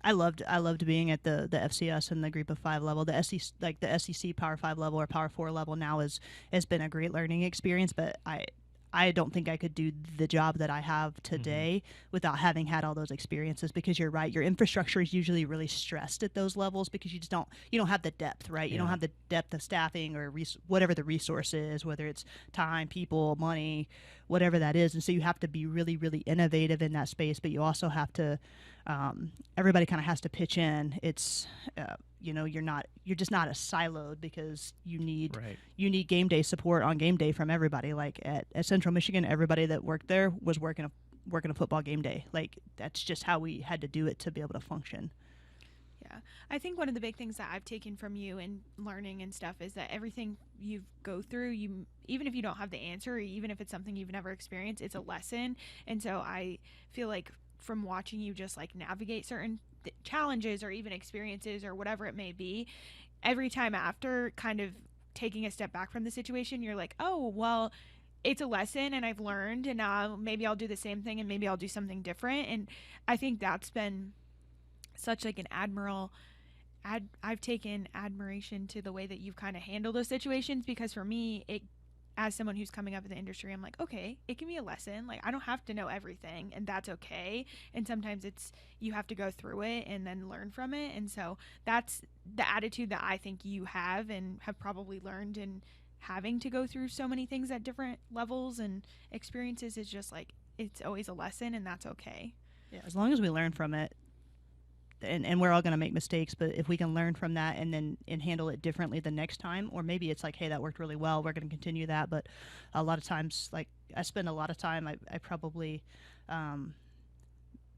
I loved being at the FCS and the group of 5 level. The SEC Power 5 level or Power 4 level now has been a great learning experience, but I don't think I could do the job that I have today without having had all those experiences, because you're right. Your infrastructure is usually really stressed at those levels because you don't have the depth, right? You don't have the depth of staffing or whatever the resource is, whether it's time, people, money, whatever that is. And so you have to be really, really innovative in that space, but you also have to, everybody kind of has to pitch in. It's, you're just not as siloed, because you need game day support on game day from everybody. Like at Central Michigan, everybody that worked there was working a football game day. Like that's just how we had to do it to be able to function. Yeah, I think one of the big things that I've taken from you and learning and stuff is that everything you go through, even if you don't have the answer, or even if it's something you've never experienced, it's a lesson. And so I feel like from watching you just like navigate certain challenges or even experiences or whatever it may be, every time after kind of taking a step back from the situation, you're like, oh, well, it's a lesson and I've learned, and now maybe I'll do the same thing and maybe I'll do something different. And I think that's been such like an I've taken admiration to the way that you've kind of handled those situations, because for me, as someone who's coming up in the industry, I'm like, okay, it can be a lesson. Like, I don't have to know everything, and that's okay. And sometimes you have to go through it and then learn from it. And so that's the attitude that I think you have and have probably learned in having to go through so many things at different levels and experiences. Is just like, it's always a lesson, and that's okay. Yeah, as long as we learn from it. And we're all going to make mistakes, but if we can learn from that and handle it differently the next time, or maybe it's like, hey, that worked really well, we're going to continue that. But a lot of times, like I spend a lot of time, I probably,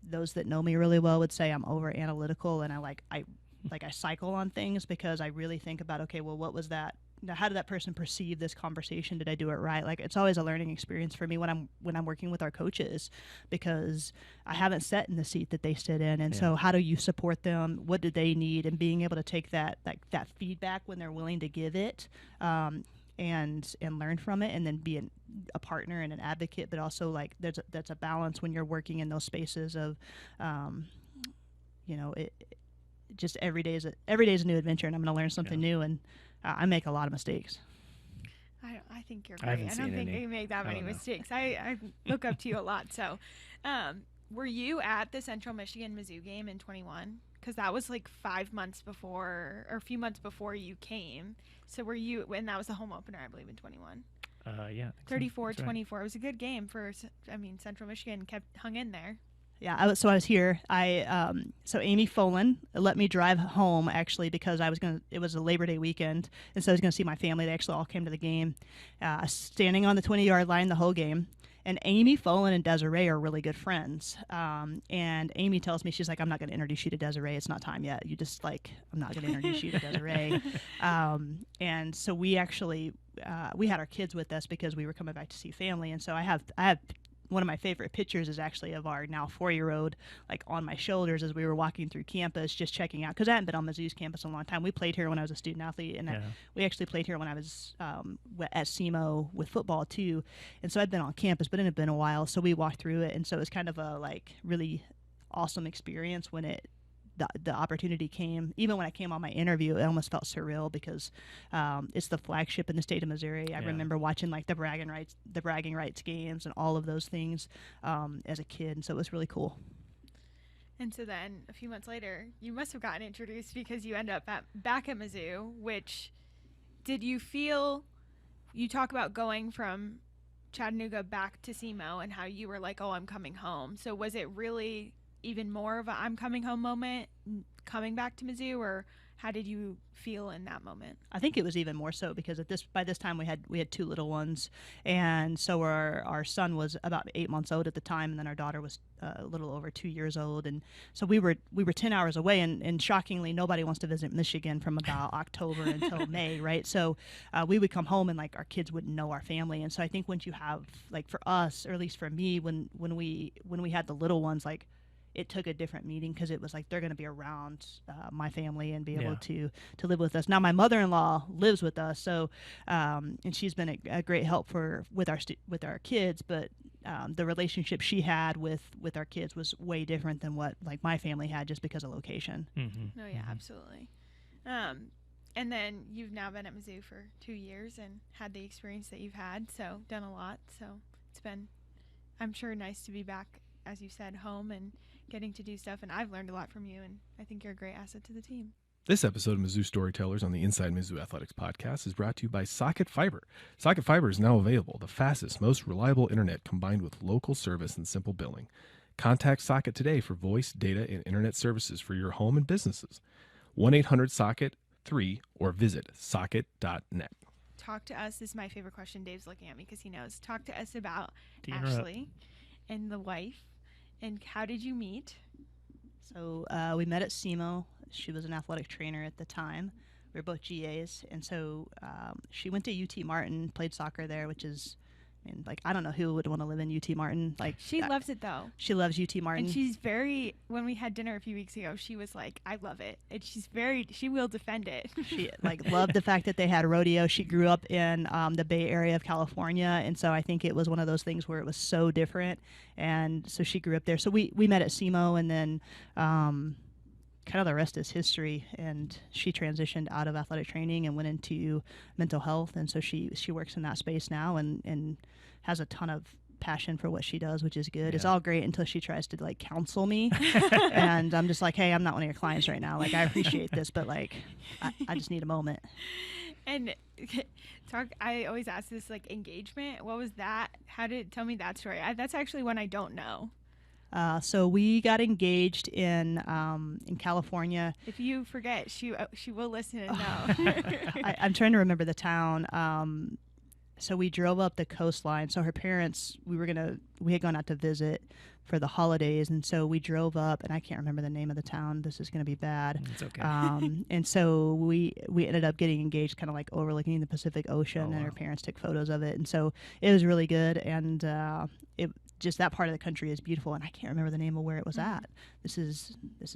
those that know me really well would say I'm over analytical, and I like I cycle on things because I really think about, okay, well, what was that? Now, how did that person perceive this conversation? Did I do it right? Like, it's always a learning experience for me when I'm working with our coaches, because I haven't sat in the seat that they sit in, and so how do you support them? What do they need? And being able to take that feedback when they're willing to give it, and learn from it, and then be a partner and an advocate, but also like that's a balance when you're working in those spaces of, just every day is a new adventure, and I'm going to learn something new, and I make a lot of mistakes. I think you're great. I don't think you make that many mistakes. I look up to you a lot. So, were you at the Central Michigan Mizzou game in 21? Because that was like 5 months before, or a few months before you came. So were you, and that was the home opener, I believe, in 21. Yeah. 34-24. Right. It was a good game for, Central Michigan hung in there. Yeah, I was here. So Amy Folan let me drive home, actually, because it was a Labor Day weekend, and so I was going to see my family. They actually all came to the game, standing on the 20-yard line the whole game. And Amy Folan and Desiree are really good friends. And Amy tells me, she's like, I'm not going to introduce you to Desiree. It's not time yet. I'm not going to introduce you to Desiree. And so we actually, we had our kids with us because we were coming back to see family. And so I have one of my favorite pictures is actually of our now 4-year-old, like on my shoulders as we were walking through campus, just checking out, because I hadn't been on Mizzou's campus in a long time. We played here when I was a student athlete, and we actually played here when I was at SEMO with football too. And so I'd been on campus, but it had been a while. So we walked through it, and so it was kind of a like really awesome experience when the opportunity came. Even when I came on my interview, it almost felt surreal because it's the flagship in the state of Missouri. I remember watching like the bragging rights games and all of those things as a kid, and so it was really cool. And so then a few months later, you must have gotten introduced because you end up back at Mizzou. Which did you feel? You talk about going from Chattanooga back to SEMO and how you were like, oh, I'm coming home. So was it really even more of a I'm coming home moment coming back to Mizzou, or how did you feel in that moment? I think it was even more so because by this time we had 2 little ones, and so our son was about 8 months old at the time, and then our daughter was a little over 2 years old, and so we were 10 hours away, and shockingly nobody wants to visit Michigan from about October until May, right? So we would come home and like our kids wouldn't know our family, and so I think once you have, like, for us, or at least for me, when we had the little ones, like, it took a different meaning because it was like they're going to be around my family and be able to live with us. Now my mother-in-law lives with us, so and she's been a great help with our kids. But the relationship she had with our kids was way different than what like my family had, just because of location. Mm-hmm. No, yeah, absolutely. And then you've now been at Mizzou for 2 years and had the experience that you've had, so done a lot. So it's been, I'm sure, nice to be back, as you said, home and getting to do stuff, and I've learned a lot from you, and I think you're a great asset to the team. This episode of Mizzou Storytellers on the Inside Mizzou Athletics podcast is brought to you by Socket Fiber. Socket Fiber is now available, the fastest, most reliable internet combined with local service and simple billing. Contact Socket today for voice, data, and internet services for your home and businesses. 1-800-SOCKET-3 or visit socket.net. Talk to us. This is my favorite question. Dave's looking at me because he knows. Talk to us about Interrupt. Ashley and the wife. And how did you meet? So we met at SEMO. She was an athletic trainer at the time. We were both GAs. And so she went to UT Martin, played soccer there, which is, I mean, like, I don't know who would want to live in UT Martin. Like, she loves it, though. She loves UT Martin. And she's when we had dinner a few weeks ago, she was like, I love it. And she will defend it. She loved the fact that they had rodeo. She grew up in the Bay Area of California, and so I think it was one of those things where it was so different, and so she grew up there. So we met at SEMO, and then kind of the rest is history, and she transitioned out of athletic training and went into mental health, and so she works in that space now and has a ton of passion for what she does, which is good. Yeah. It's all great until she tries to like counsel me and I'm just like, hey, I'm not one of your clients right now. Like, I appreciate this, but like I just need a moment. And I always ask this, like, engagement. What was that? Tell me that story. That's actually one I don't know. So we got engaged in California. If you forget, she will listen and know. I'm trying to remember the town. so we drove up the coastline. So her parents, we had gone out to visit for the holidays, and so we drove up, and I can't remember the name of the town. This is going to be bad. It's okay. And so we ended up getting engaged, kind of like overlooking the Pacific Ocean, and wow. her parents took photos of it, and so it was really good. And it just that part of the country is beautiful, and I can't remember the name of where it was at. This is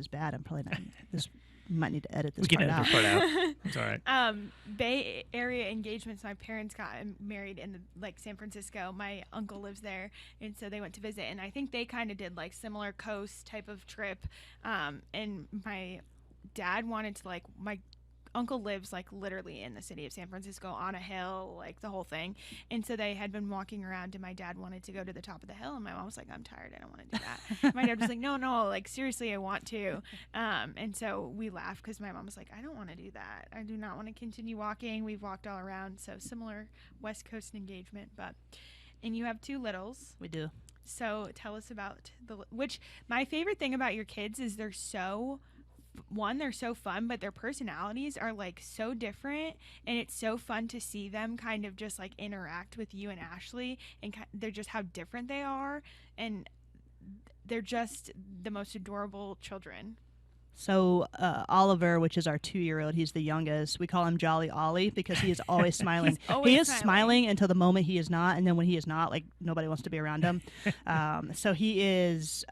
bad. I'm probably not. This might need to edit this. We can part edit out. this part out. It's all right. Bay Area engagements. My parents got married in San Francisco. My uncle lives there, and so they went to visit. And I think they kind of did like similar coast type of trip. And my dad wanted to my uncle lives like literally in the city of San Francisco on a hill, like the whole thing. And so they had been walking around, and my dad wanted to go to the top of the hill, and my mom was like, I'm tired, I don't want to do that. My dad was like, no, like seriously, I want to. And so we laughed because my mom was like, I don't want to do that. I do not want to continue walking. We've walked all around. So similar West Coast engagement, and you have 2 littles. We do. So tell us about which my favorite thing about your kids is they're so fun, but their personalities are like so different, and it's so fun to see them kind of just like interact with you and Ashley, and they're just how different they are, and they're just the most adorable children. So Oliver, which is our 2-year-old, he's the youngest. We call him Jolly Ollie because he is always smiling. He is smiling until the moment he is not, and then when he is not, like nobody wants to be around him. So he is.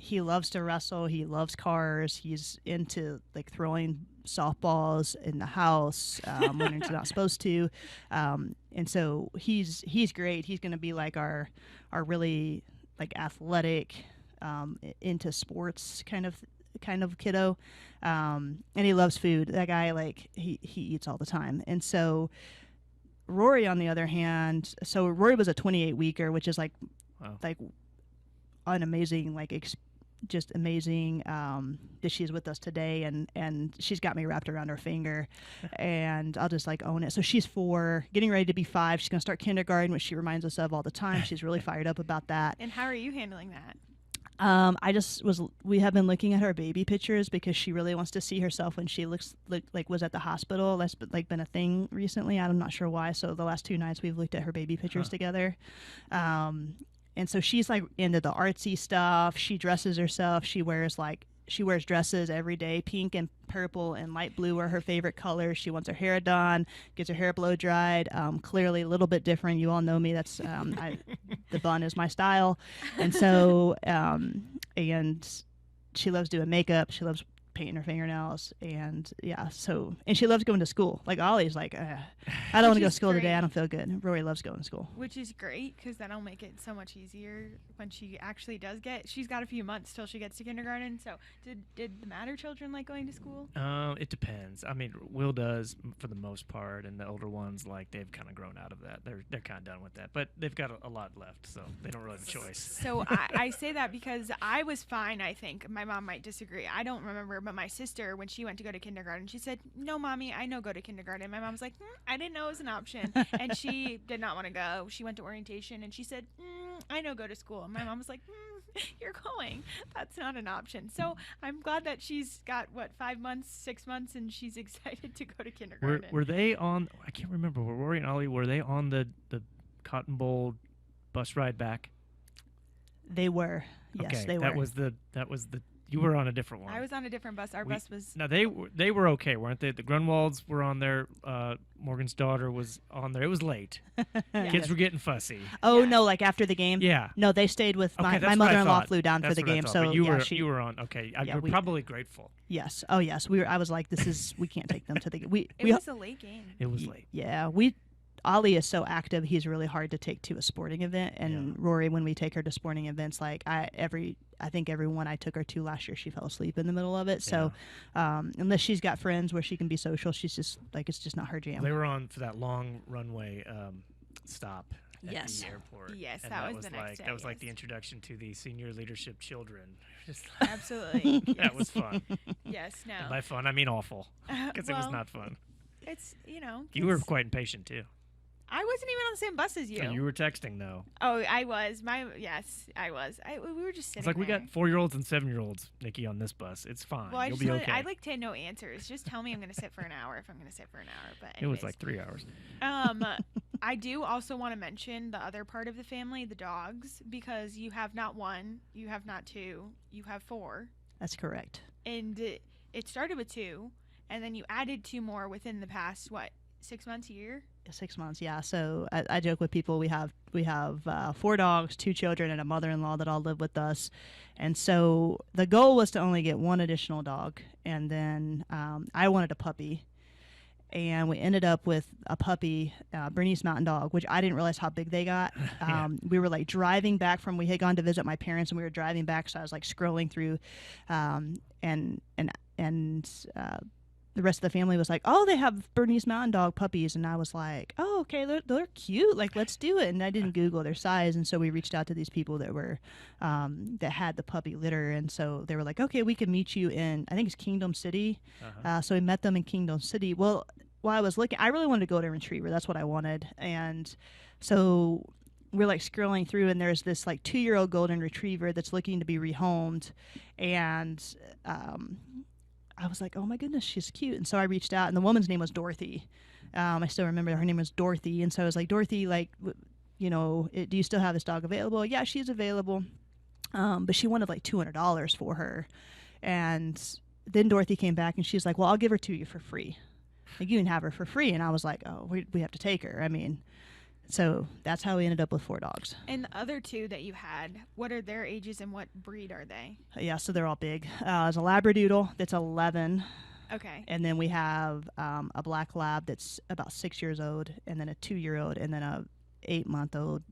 He loves to wrestle. He loves cars. He's into like throwing softballs in the house when he's not supposed to. And so he's great. He's going to be like our really like athletic, into sports kind of kiddo. And he loves food. That guy, like he eats all the time. And so Rory, on the other hand, so Rory was a 28-weeker, which is like, wow. like an amazing, like just amazing that she's with us today, and she's got me wrapped around her finger, and I'll just like own it. So she's 4, getting ready to be 5. She's gonna start kindergarten, which she reminds us of all the time. She's really fired up about that. And how are you handling that? We have been looking at her baby pictures because she really wants to see herself when she was at the hospital. That's been a thing recently. I'm not sure why. So the last 2 nights we've looked at her baby pictures together. And so she's like into the artsy stuff. She dresses herself. She wears dresses every day. Pink and purple and light blue are her favorite colors. She wants her hair done, gets her hair blow dried. Clearly a little bit different. You all know me. That's the bun is my style. And so and she loves doing makeup. She loves painting her fingernails, and and she loves going to school. Like Ollie's like, I don't want to go to school today. I don't feel good. Rory loves going to school, which is great because that'll make it so much easier when she actually does she's got a few months till she gets to kindergarten. So did the Matter children like going to school? It depends. I mean, Will does for the most part, and the older ones, like, they've kind of grown out of that. They're kind of done with that, but they've got a lot left, so they don't really have a choice. So I say that because I was fine. I think my mom might disagree. I don't remember, but my sister, when she went to go to kindergarten, she said, no, Mommy, I know go to kindergarten. My mom was like, I didn't know it was an option. And she did not want to go. She went to orientation, and she said, I know go to school. And my mom was like, you're going. That's not an option. So I'm glad that she's got, 5 months, 6 months, and she's excited to go to kindergarten. Were they on, I can't remember, were Rory and Ollie, were they on the Cotton Bowl bus ride back? They were. Yes, okay, they were. That was the you were on a different one. I was on a different bus. Our bus was. No, they were okay, weren't they? The Grunwalds were on there. Morgan's daughter was on there. It was late. Kids were getting fussy. Oh no! Like after the game. Yeah. No, they stayed with okay, my mother-in-law. Flew down that's for the game, thought, so but you were on. Okay, you're probably grateful. Yes. Oh yes. I was like, we can't take them to the. It was a late game. It was late. Yeah. Ollie is so active; he's really hard to take to a sporting event. And Rory, when we take her to sporting events, like I think every one I took her to last year, she fell asleep in the middle of it. So unless she's got friends where she can be social, she's just like, it's just not her jam. They were on for that long runway stop at the airport. Yes, and that was the next day. That was like the introduction to the senior leadership children. Absolutely. That was fun. Yes. No. And by fun, I mean awful, because it was not fun. It's You were quite impatient too. I wasn't even on the same bus as you. So you were texting though. Oh, I was. Yes, I was. We were just sitting. It's like there. We got 4-year-olds and 7-year-olds, Nikki, on this bus. It's fine. Well, You'll be okay. I'd like to know answers. Just tell me I'm going to sit for an hour if I'm going to sit for an hour. But anyways. It was like 3 hours. I do also want to mention the other part of the family, the dogs, because you have not one, you have not two, you have 4. That's correct. And it started with 2, and then you added 2 more within the past, 6 months, a year? 6 months, yeah. So I joke with people. We have 4 dogs, 2 children, and a mother-in-law that all live with us. And so the goal was to only get 1 additional dog, and then I wanted a puppy, and we ended up with a puppy, Bernese Mountain Dog, which I didn't realize how big they got. We were like driving back from, we had gone to visit my parents, and we were driving back, so I was like scrolling through, and the rest of the family was like, oh, they have Bernese Mountain Dog puppies. And I was like, oh, okay, they're cute. Like, let's do it. And I didn't Google their size. And so we reached out to these people that were, that had the puppy litter. And so they were like, okay, we can meet you in, I think it's Kingdom City. So we met them in Kingdom City. Well, while I was looking, I really wanted to go to Retriever. That's what I wanted. And so we're like scrolling through, and there's this like 2-year-old golden retriever that's looking to be rehomed. And, I was like, oh my goodness, she's cute. And so I reached out, and the woman's name was Dorothy. I still remember her name was Dorothy. And so I was like, Dorothy, like, do you still have this dog available? Yeah, she's available. But she wanted like $200 for her. And then Dorothy came back, and she's like, well, I'll give her to you for free. Like, you can have her for free. And I was like, oh, we have to take her. I mean, so that's how we ended up with 4 dogs. And the other 2 that you had, what are their ages and what breed are they? Yeah, so they're all big. There's a Labradoodle that's 11. Okay. And then we have a black lab that's about 6 years old, and then a 2-year-old, and then a 8-month-old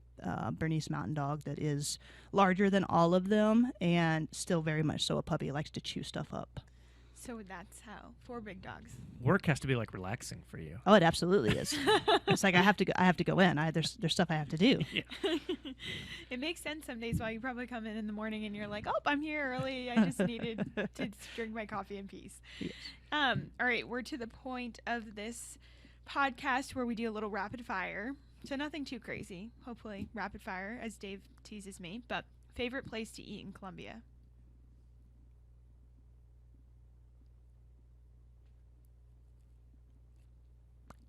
Bernese Mountain Dog that is larger than all of them, and still very much so a puppy. Likes to chew stuff up. So that's how 4 big dogs. Work has to be like relaxing for you. Oh, it absolutely is. It's like I have to go in. There's stuff I have to do. Yeah. It makes sense some days why you probably come in the morning and you're like, oh, I'm here early. I just needed to drink my coffee in peace. Yes. All right, we're to the point of this podcast where we do a little rapid fire. So nothing too crazy. Hopefully rapid fire, as Dave teases me. But favorite place to eat in Columbia?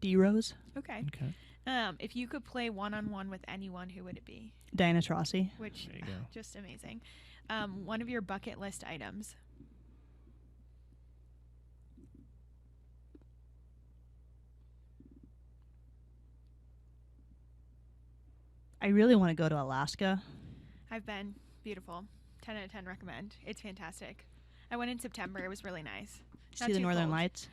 D-Rose. Okay. If you could play one-on-one with anyone, who would it be? Diana Taurasi. Which, There you go. just amazing. One of your bucket list items. I really want to go to Alaska. I've been. Beautiful. 10 out of 10 recommend. It's fantastic. I went in September. It was really nice. Not See the too Northern cold. Lights.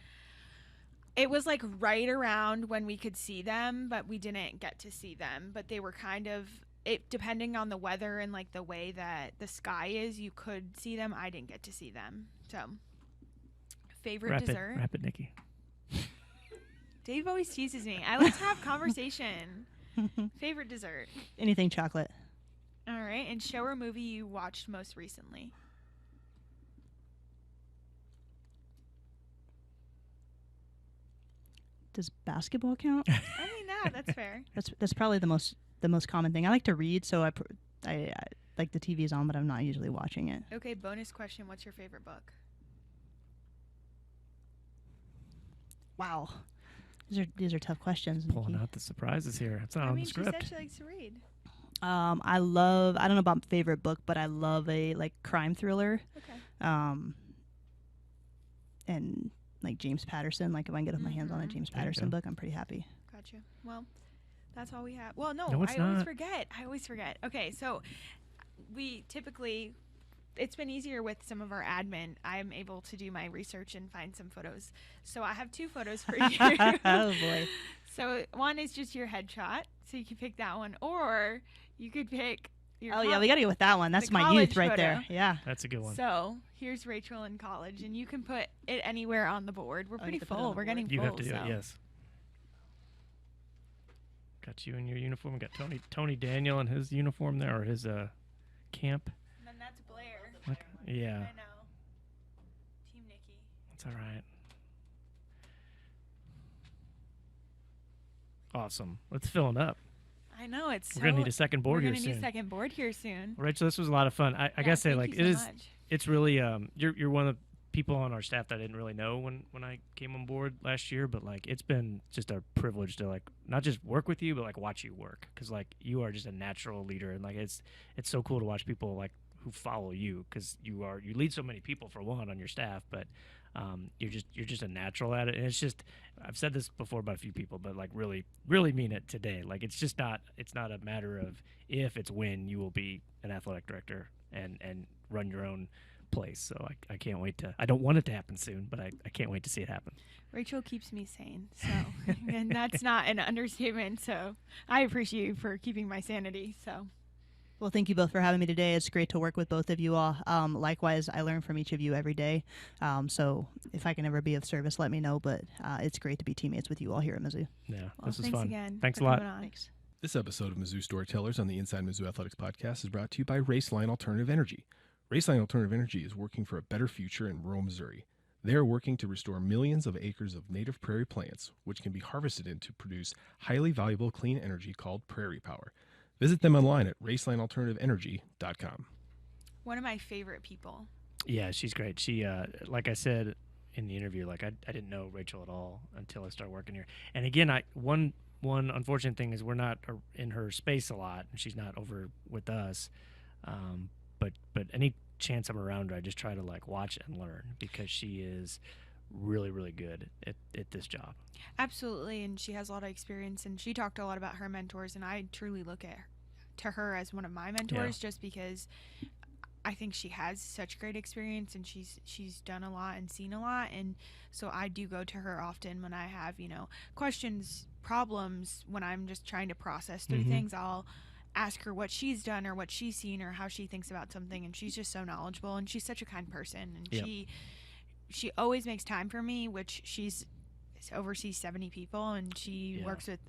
It was like right around when we could see them, but we didn't get to see them. But they were kind of, depending on the weather and like the way that the sky is, you could see them. I didn't get to see them. So, favorite dessert? Rapid, Nikki. Dave always teases me. I like to have conversation. Favorite dessert? Anything chocolate. All right. And show or movie you watched most recently? Does basketball count? I mean, that's fair. That's probably the most common thing. I like to read, so I like the TV's on, but I'm not usually watching it. Okay, bonus question. What's your favorite book? Wow. These are tough questions. Pulling Nikki. out the surprises here. It's not on the she script. said she likes to read. I don't know about favorite book, but I love a like crime thriller. Okay. And like James Patterson, like if I can get my hands on a James There you Patterson go. book, I'm pretty happy. Gotcha. Well, that's all we have. Well, no, No, it's I always not. forget. Okay, so we typically, it's been easier with some of our admin. I'm able to do my research and find some photos. So I have 2 photos for you. Oh boy. So one is just your headshot, so you can pick that one, or you could pick your. Oh yeah, we gotta go with that one. That's the my college youth right photo. there. Yeah. That's a good one. So here's Rachel in college, and you can put it anywhere on the board. We're I pretty get to put it on full. the We're getting board? You full. have to do so. it, yes. Got you in your uniform. Got Tony Daniel in his uniform there, or his camp. And then that's Blair. Look, yeah, I know. Team Nikki. that's all right. Awesome. Let's fill it up. I know it's. We're gonna need a second board We're here gonna need a soon. second board here soon. Rachel, this was a lot of fun. I gotta say, thank like you it so is. much. It's really you're one of the people on our staff that I didn't really know when I came on board last year, but like it's been just a privilege to like not just work with you, but like watch you work, because like you are just a natural leader, and like it's so cool to watch people like who follow you, because you lead so many people for one on your staff, but you're just a natural at it, and it's just, I've said this before about a few people, but like really mean it today. Like it's not a matter of if, it's when you will be an athletic director and run your own place. So I can't wait to, I don't want it to happen soon, but I can't wait to see it happen. Rachel keeps me sane, so and that's not an understatement, so I appreciate you for keeping my sanity. So Well, thank you both for having me today. It's great to work with both of you all. Likewise, I learn from each of you every day. So if I can ever be of service, let me know. But it's great to be teammates with you all here at Mizzou. Yeah, well, this is thanks fun. Again Thanks a for lot. coming on. Thanks. This episode of Mizzou Storytellers on the Inside Mizzou Athletics podcast is brought to you by Raceline Alternative Energy. Raceline Alternative Energy is working for a better future in rural Missouri. They are working to restore millions of acres of native prairie plants, which can be harvested to produce highly valuable clean energy called prairie power. Visit them online at racelinealternativeenergy.com. One of my favorite people. Yeah, she's great. She, like I said in the interview, like I didn't know Rachel at all until I started working here. And again, one unfortunate thing is we're not in her space a lot, and she's not over with us. But any chance I'm around her, I just try to like watch and learn, because she is really, really good at this job. Absolutely, and she has a lot of experience, and she talked a lot about her mentors, and I truly look to her as one of my mentors, just because I think she has such great experience, and she's done a lot and seen a lot, and so I do go to her often when I have, questions, problems, when I'm just trying to process through things. I'll ask her what she's done or what she's seen or how she thinks about something, and she's just so knowledgeable, and she's such a kind person, and she always makes time for me, which she's oversees 70 people, and she works with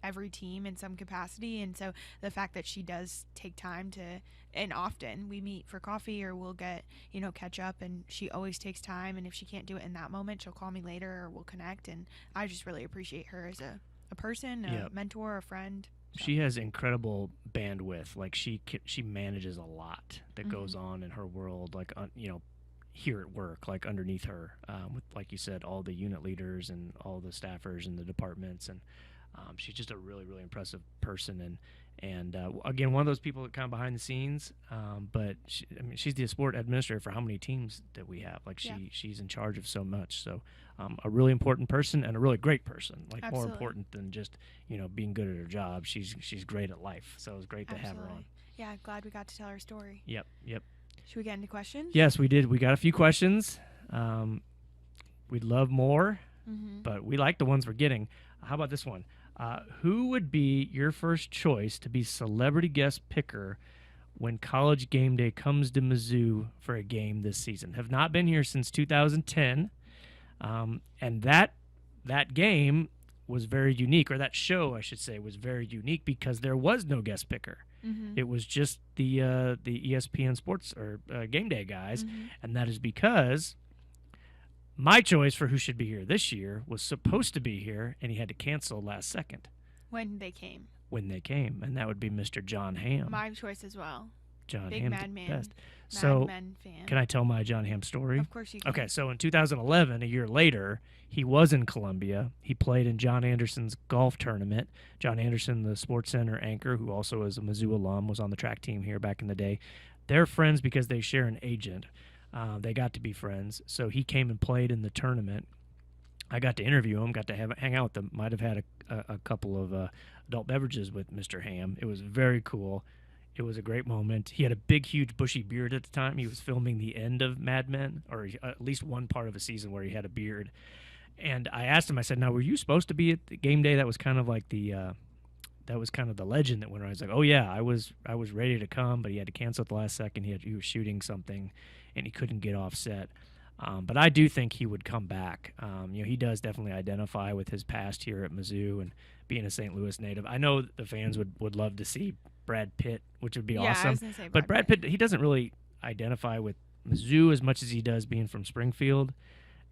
every team in some capacity, and so the fact that she does take time to, and often we meet for coffee or we'll get catch up, and she always takes time, and if she can't do it in that moment, she'll call me later or we'll connect, and I just really appreciate her as a person, a mentor, a friend. She has incredible bandwidth. Like she manages a lot that goes on in her world, like here at work, like underneath her, with, like you said, all the unit leaders and all the staffers and the departments, and she's just a really, really impressive person, and again, one of those people that kind of behind the scenes, but she's the sport administrator for how many teams that we have. Like she's in charge of so much, so a really important person and a really great person, like Absolutely. More important than just being good at her job. She's great at life, so it was great to have her on. Yeah, glad we got to tell her story. Yep. Should we get into questions? Yes, we did. We got a few questions. We'd love more, but we like the ones we're getting. How about this one? Who would be your first choice to be celebrity guest picker when College Game Day comes to Mizzou for a game this season? Have not been here since 2010, and that game was very unique, or that show, I should say, was very unique because there was no guest picker. It was just the ESPN Sports or Game Day guys, and that is because my choice for who should be here this year was supposed to be here, and he had to cancel last second. When they came, and that would be Mr. John Hamm. My choice as well. John Big Hamm's Mad the Man. best. Mad So, Men fan. can I tell my John Hamm story? Of course you can. Okay, so in 2011, a year later, he was in Columbia. He played in John Anderson's golf tournament. John Anderson, the Sports Center anchor, who also is a Mizzou alum, was on the track team here back in the day. They're friends because they share an agent. They got to be friends. So he came and played in the tournament. I got to interview him, got to hang out with them. Might have had a couple of adult beverages with Mr. Hamm. It was very cool. It was a great moment. He had a big, huge, bushy beard at the time. He was filming the end of Mad Men, or at least one part of a season where he had a beard. And I asked him, I said, now, were you supposed to be at the game day? That was kind of like the legend that went around. He's like, oh, yeah, I was ready to come, but he had to cancel at the last second. He was shooting something, and he couldn't get off set. But I do think he would come back. He does definitely identify with his past here at Mizzou and being a St. Louis native. I know the fans would love to see Brad Pitt, which would be awesome. I was gonna say but Brad Pitt, he doesn't really identify with Mizzou as much as he does being from Springfield.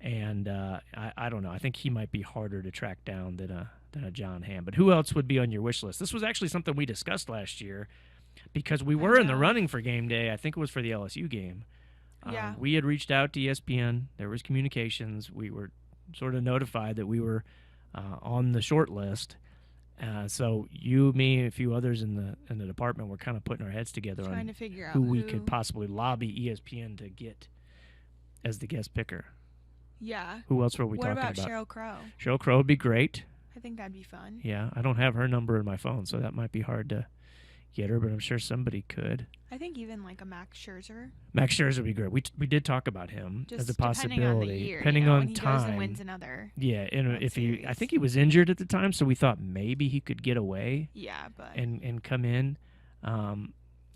And I don't know. I think he might be harder to track down than a John Hamm. But who else would be on your wish list? This was actually something we discussed last year because we were in the running for game day. I think it was for the LSU game. Yeah. We had reached out to ESPN. There was communications. We were sort of notified that we were on the short list. So you, me, and a few others in the department were kind of putting our heads together Trying on to figure out who we could possibly lobby ESPN to get as the guest picker. Yeah. Who else were we talking about? What about Sheryl Crow? Sheryl Crow would be great. I think that'd be fun. Yeah, I don't have her number in my phone, so that might be hard to get her, but I'm sure somebody could. I think even like a Max Scherzer. Max Scherzer would be great. We did talk about him Just as a possibility, depending on the year, depending when on he time. goes and wins another. Yeah, and World if he, I Series. think he was injured at the time, so we thought maybe he could get away Yeah, but and come in.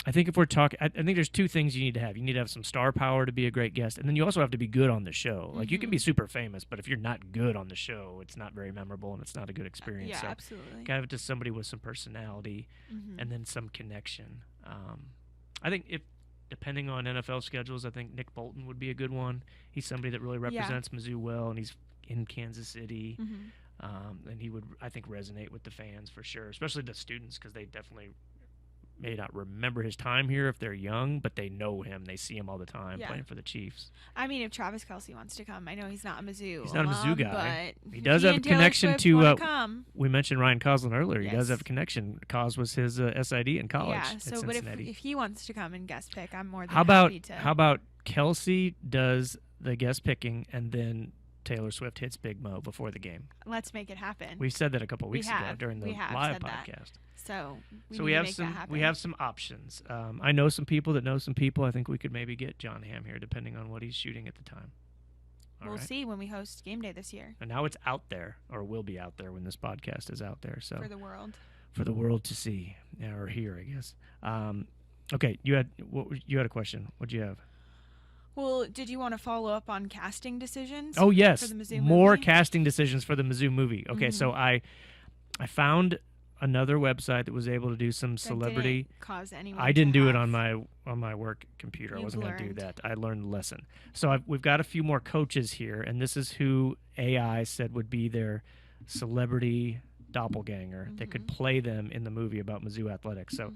I think if we're talking, I think there's two things you need to have. You need to have some star power to be a great guest, and then you also have to be good on the show. Like, you can be super famous, but if you're not good on the show, it's not very memorable and it's not a good experience. yeah, So absolutely. gotta have just somebody with some personality and then some connection. I think depending on NFL schedules, I think Nick Bolton would be a good one. He's somebody that really represents Mizzou well, and he's in Kansas City. And he would, I think, resonate with the fans for sure, especially the students, because they definitely may not remember his time here if they're young, but they know him. They see him all the time playing for the Chiefs. I mean, if Travis Kelce wants to come, I know he's not a Mizzou. He's not a Mizzou guy. But He does if have a and Taylor connection Swift to. wanna come. We mentioned Ryan Coslin earlier. He does Yes. have a connection. Cos was his SID in college Yeah. at So, but Cincinnati. if he wants to come and guest pick, I'm more than How about happy to. Kelsey does the guest picking and then Taylor Swift hits Big Mo before the game? Let's make it happen. We said that a couple weeks ago have. during the We have live said that. podcast. So So need we to have make some that happen. we have some options. I know some people that know some people. I think we could maybe get John Hamm here, depending on what he's shooting at the time. All We'll right? see when we host Game Day this year And now it's out there, or will be out there when this podcast is out there. So for the world. To see or hear, I guess. Okay, you had a question. What'd you have? Well, did you want to follow up on casting decisions? Oh yes, For the Mizzou more movie? casting decisions for the Mizzou movie. Okay, so I found another website that was able to do some That celebrity. didn't cause anyone. I didn't to do it have- on my work computer. I You've wasn't going to do learned. that. I learned the lesson. So we've got a few more coaches here, and this is who AI said would be their celebrity doppelganger. They could play them in the movie about Mizzou Athletics. So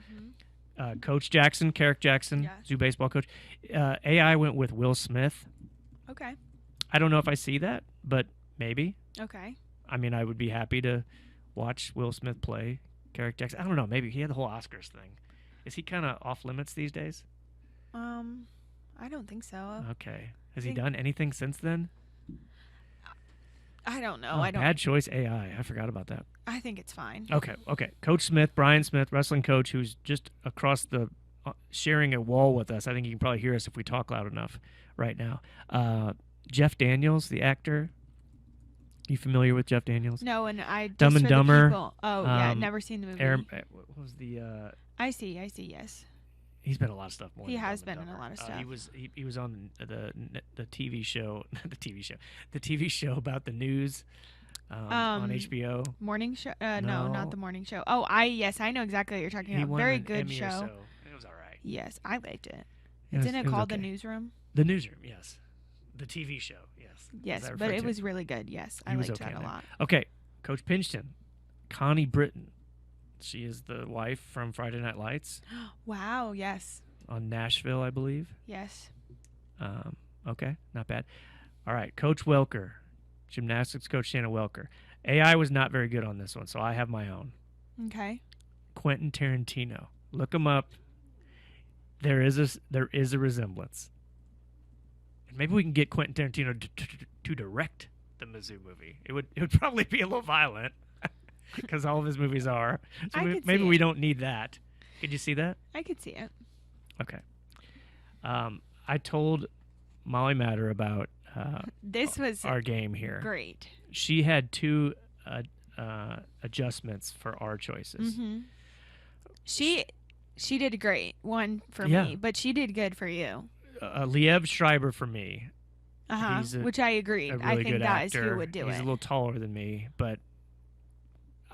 Coach Jackson, Carrick Jackson, Yeah. Mizzou baseball coach. AI went with Will Smith. Okay. I don't know if I see that, but maybe. Okay. I mean, I would be happy to watch Will Smith play Carrick Jackson. I don't know. Maybe he had the whole Oscars thing. Is he kind of off limits these days? I don't think so. Okay. Has he think- done anything since then? I don't know. Oh, I don't. bad choice AI. I forgot about that. I think it's fine. Okay. Coach Smith, Brian Smith, wrestling coach, who's just across the sharing a wall with us. I think you can probably hear us if we talk loud enough right now. Jeff Daniels, the actor. You familiar with Jeff Daniels? No, and I just Dumb and for the Dumber, people- Oh yeah, never seen the movie. What was the? I see. Yes. He's been in a lot of stuff. More He than has Dumb and been in a Dumber. lot of stuff. He was on the TV show, not the TV show about the news on HBO. Morning show? No, No. not the morning show. Oh, I know exactly what you're talking He about. won Very an good Emmy or show. so. It was all right. Yes, I liked it. Yes, Isn't it was called okay. The Newsroom? The Newsroom, yes. The TV show, yes. Yes, As I but referred it to. was really good. Yes, I He was liked okay that a in there. lot. Okay, Coach Pinchton, Connie Britton. She is the wife from Friday Night Lights Wow. Yes. on Nashville, I believe. Yes. Okay, not bad. All right, Coach Welker, gymnastics coach Shannon Welker. AI was not very good on this one, so I have my own. Okay. Quentin Tarantino. Look him up. There is a resemblance. And maybe we can get Quentin Tarantino to direct the Mizzou movie. It would probably be a little violent because all of his movies are. So I could maybe see we it. don't need that. Could you see that? I could see it. Okay. I told Molly Matter about This was our game here. great. She had two adjustments for our choices. She did great. One for Yeah. me, but she did good for you. Liev Schreiber for me. He's Which I agreed. A really I think good that is actor. who would do He's it. a little taller than me, but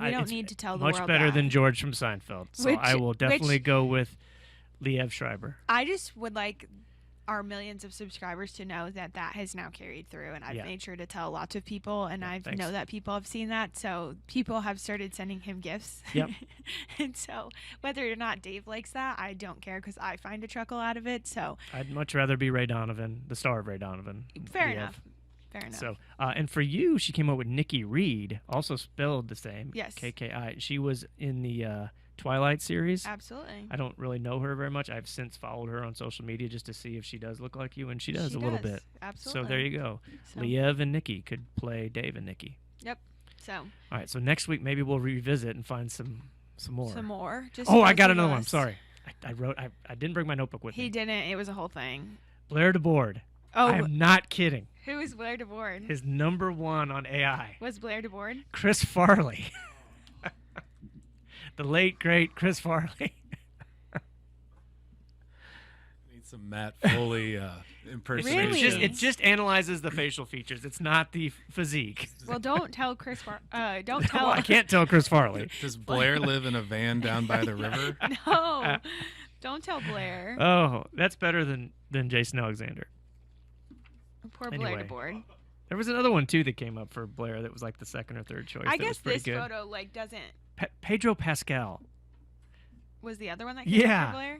We don't it's need to tell the much world better that. than George from Seinfeld. So I will definitely which- go with Liev Schreiber. I just would like our millions of subscribers to know that has now carried through, and I've Yeah. made sure to tell lots of people, and Yeah, I thanks. know that people have seen that, so people have started sending him gifts. Yep. And so whether or not Dave likes that, I don't care because I find a chuckle out of it. So I'd much rather be Ray Donovan, the star of Ray Donovan. fair Liv. enough. Fair enough. So, and for you, she came up with Nikki Reed, also spelled the same. Yes. KKI. She was in the Twilight series. Absolutely. I don't really know her very much. I've since followed her on social media just to see if she does look like you, and she does a little bit. Absolutely. So there you go. So- Liev and Nikki could play Dave and Nikki. Yep. So All right, so next week maybe we'll revisit and find some more. some more. Just Oh, go I got through the another one. list. Sorry. I didn't bring my notebook with He me. didn't. It was a whole thing. Blair DeBoard. Oh, I'm not kidding. who is Blair DeBoard? His number one on AI. Was Blair DeBoard? Chris Farley. The late, great Chris Farley. Need some Matt Foley impersonation. Really? It just analyzes the facial features. It's not the physique. Well, don't tell Chris. Don't Well, tell. I can't tell Chris Farley. Does Blair live in a van down by the river? No, don't tell Blair. Oh, that's better than Jason Alexander. Poor anyway. Blair DeBoard. There was another one too that came up for Blair that was like the second or third choice. I that was guess pretty this good. photo like doesn't. Pedro Pascal. Was the other one that came up Yeah. for Blair?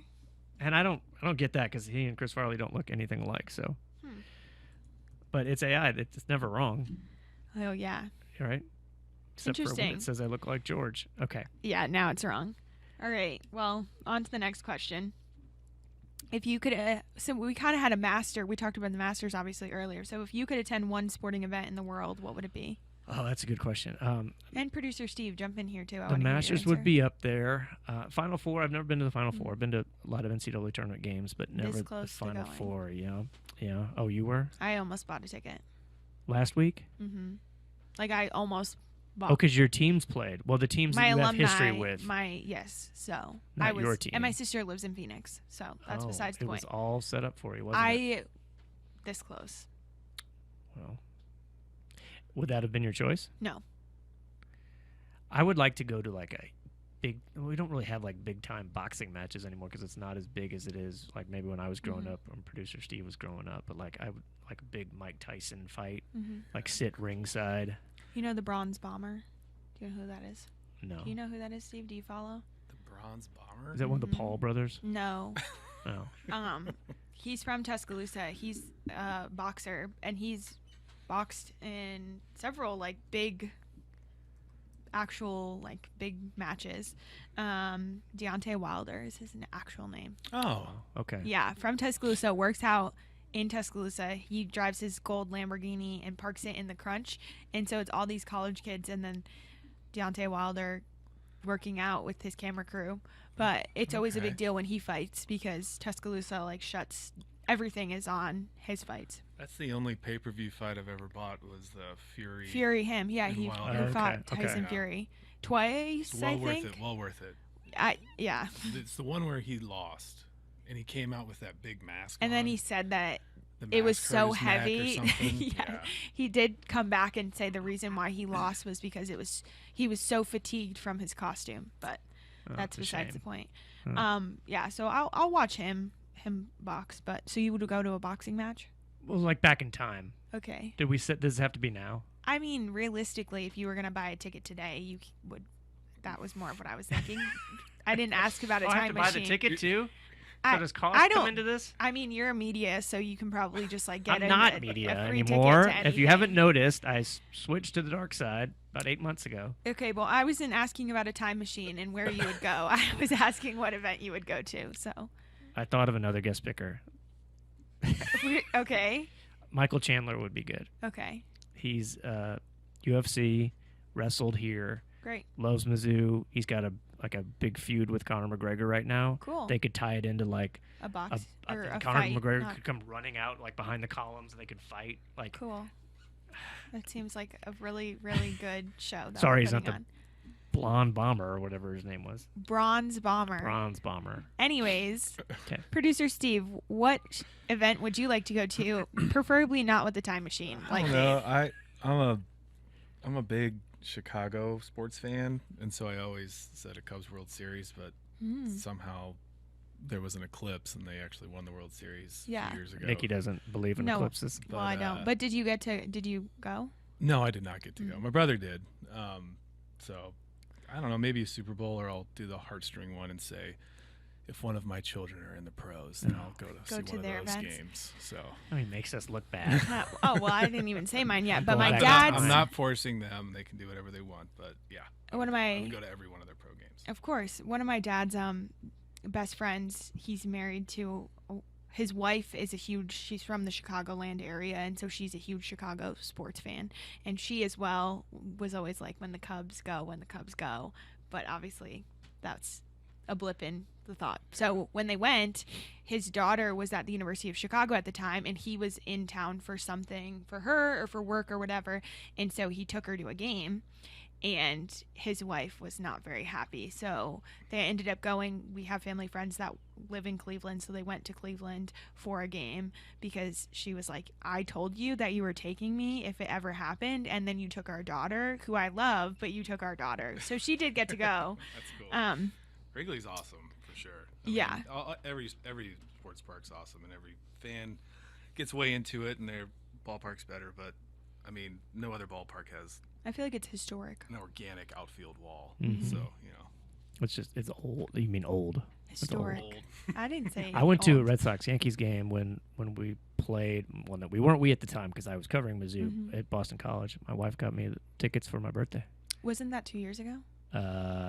And I don't get that because he and Chris Farley don't look anything alike. So, but it's AI. It's never wrong, Oh yeah. right? Except for when Interesting. it says I look like George. Okay. Yeah. Now it's wrong. All right. Well, on to the next question. If you could, so we kind of had a master. We talked about the Masters obviously earlier. So if you could attend one sporting event in the world, what would it be? Oh, that's a good question. And producer Steve, jump in here too. I The wanna hear your Masters would answer. be up there. Final Four. I've never been to the Final Four. I've been to a lot of NCAA tournament games, but never the close to Final going. Four. Yeah. Oh, you were I almost bought a ticket. last week. Mm-hmm. Like I almost bought. Oh, because your teams played. Well, the teams my that you alumni, have history with. yes. So Not I was, your team. and my sister lives in Phoenix, so that's Oh, besides the it point. was all set up for you, wasn't it? This close. Well, would that have been your choice? No. I would like to go to like a big. We don't really have like big time boxing matches anymore because it's not as big as it is like maybe when I was growing up and producer Steve was growing up. But like I would like a big Mike Tyson fight, like sit ringside. You know the Bronze Bomber? Do you know who that is? No, Do you know who that is, Steve? Do you follow? The Bronze Bomber? is that one of the Paul brothers? No. No. He's from Tuscaloosa. He's a boxer, and he's boxed in several like big matches. Deontay Wilder is his actual name. Oh. Okay. Yeah, from Tuscaloosa, works out in Tuscaloosa. He drives his gold Lamborghini and parks it in the Crunch. And so it's all these college kids and then Deontay Wilder working out with his camera crew. But it's always a big deal when he fights because Tuscaloosa like shuts everything is on his fights. That's the only pay-per-view fight I've ever bought was the Fury. Fury him. Yeah, And he Wilder. fought Okay, Tyson okay. Fury twice, It's well I worth think. it. Well worth it. Yeah. It's the one where he lost, and he came out with that big mask. And then on. he said that The it was mask so hurt his neck or heavy. something. Yeah. He did come back and say the reason why he lost was because he was so fatigued from his costume. But that's a besides shame. the point. Yeah. So I'll watch him box. But so you would go to a boxing match? Well, like back in time. Okay. Did we set? Does it have to be now? I mean, realistically, if you were gonna buy a ticket today, you would. That was more of what I was thinking. I didn't ask about a I have time to buy machine. the ticket too. I- So does cost I come don't- into this? I mean, you're a media, so you can probably just like get I'm not a media free ticket anymore. to If you anything. haven't noticed, I switched to the dark side about 8 months ago. Okay, well, I wasn't asking about a time machine and where you would go. I was asking what event you would go to. So, I thought of another guest picker. okay, Michael Chandler would be good. okay, He's UFC, wrestled here, great, loves Mizzou. He's got a big feud with Conor McGregor right now. Cool. They could tie it into like a box or a Conor fight. McGregor not- could come running out like behind the columns and they could fight. Like, Cool. That seems like a really, really good show. That Sorry, we're he's not putting the blonde bomber or whatever his name was. Bronze Bomber. Bronze bomber. Anyways, Okay. producer Steve, what event would you like to go to? Preferably not with the time machine. I Like don't know. I'm a big Chicago sports fan, and so I always said a Cubs World Series, but somehow there was an eclipse and they actually won the World Series a Yeah. few years ago. Nikki doesn't believe in No. eclipses. Well, I don't. But did you go? No, I did not get to go. My brother did. So I don't know, maybe a Super Bowl, or I'll do the heartstring one and say, if one of my children are in the pros, then I'll go to see to one of their those events. games. So I mean, makes us look bad. Oh, well, I didn't even say mine yet. But Well, my that's- dad's I'm not forcing them. They can do whatever they want. But yeah, I One of would my- go to every one of their pro games. Of course, one of my dad's best friends, he's married to his wife she's from the Chicagoland area, and so she's a huge Chicago sports fan, and she as well was always like, when the Cubs go, but obviously that's a blip in the thought. So when they went, his daughter was at the University of Chicago at the time, and he was in town for something for her or for work or whatever, and so he took her to a game. And his wife was not very happy. So they ended up going. We have family friends that live in Cleveland. So they went to Cleveland for a game because she was like, I told you that you were taking me if it ever happened. And then you took our daughter, who I love, but you took our daughter. So she did get to go. That's cool. Wrigley's awesome for sure. I Yeah. mean, every sports park's awesome, and every fan gets way into it, and their ballpark's better. But I mean, no other ballpark has I feel like it's historic. an organic outfield wall. Mhm. So It's old. You mean old? Historic. old. I didn't say I went to a old. Red Sox Yankees game when we played. Well, no, we weren't at the time because I was covering Mizzou Mhm. at Boston College. My wife got me the tickets for my birthday. Wasn't that 2 years ago?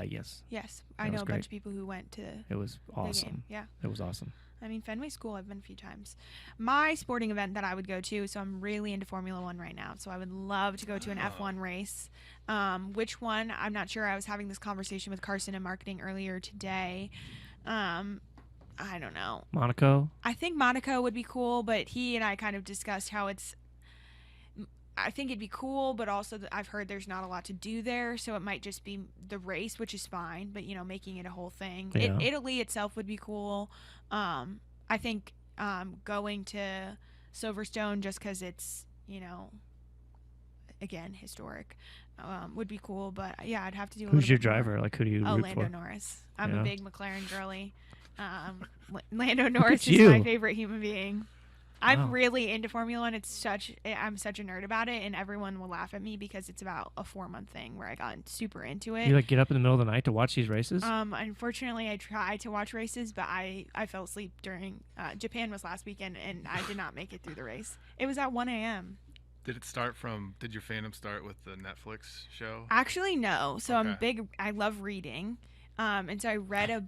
Yes, Yes. That I know was a great. bunch of people who went to it was the awesome. game. Yeah. It was awesome. I mean, Fenway School, I've been a few times. My sporting event that I would go to, so I'm really into Formula One right now, so I would love to go to an F1 race. Which one? I'm not sure. I was having this conversation with Carson in marketing earlier today. I don't know. Monaco. I think Monaco would be cool, but he and I kind of discussed how I think it'd be cool, but also I've heard there's not a lot to do there, so it might just be the race, which is fine, but, making it a whole thing. Yeah. Italy itself would be cool. I think going to Silverstone, just because it's, again, historic, would be cool. But, yeah, I'd have to do a Who's little your bit more. driver? Like, who do you root Lando for? Norris. I'm Yeah. a big McLaren girly. Lando Norris is you. my favorite human being. I'm Wow. really into Formula One. I'm such a nerd about it, and everyone will laugh at me because it's about a 4-month thing where I got super into it. You like get up in the middle of the night to watch these races? Unfortunately, I tried to watch races, but I fell asleep during Japan was last weekend, and I did not make it through the race. It was at 1 a.m. Did your fandom start with the Netflix show? Actually, no. So Okay. I love reading. And so I read a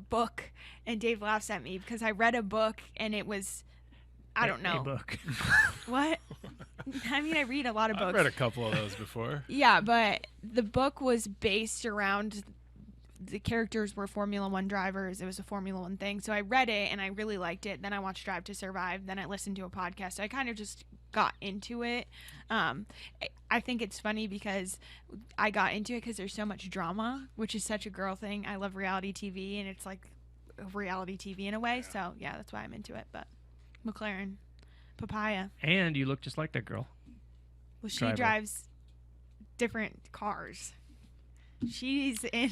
book, and Dave laughs at me because I read a book, and it was, I don't know. A book. What? I mean, I read a lot of books. I've read a couple of those before. Yeah, but the book was based around the characters were Formula One drivers. It was a Formula One thing. So I read it and I really liked it. Then I watched Drive to Survive. Then I listened to a podcast. So I kind of just got into it. I think it's funny because I got into it because there's so much drama, which is such a girl thing. I love reality TV, and it's like reality TV in a way. So yeah, that's why I'm into it. But McLaren, papaya. And you look just like that girl. Well, she Driver. drives different cars. She's in.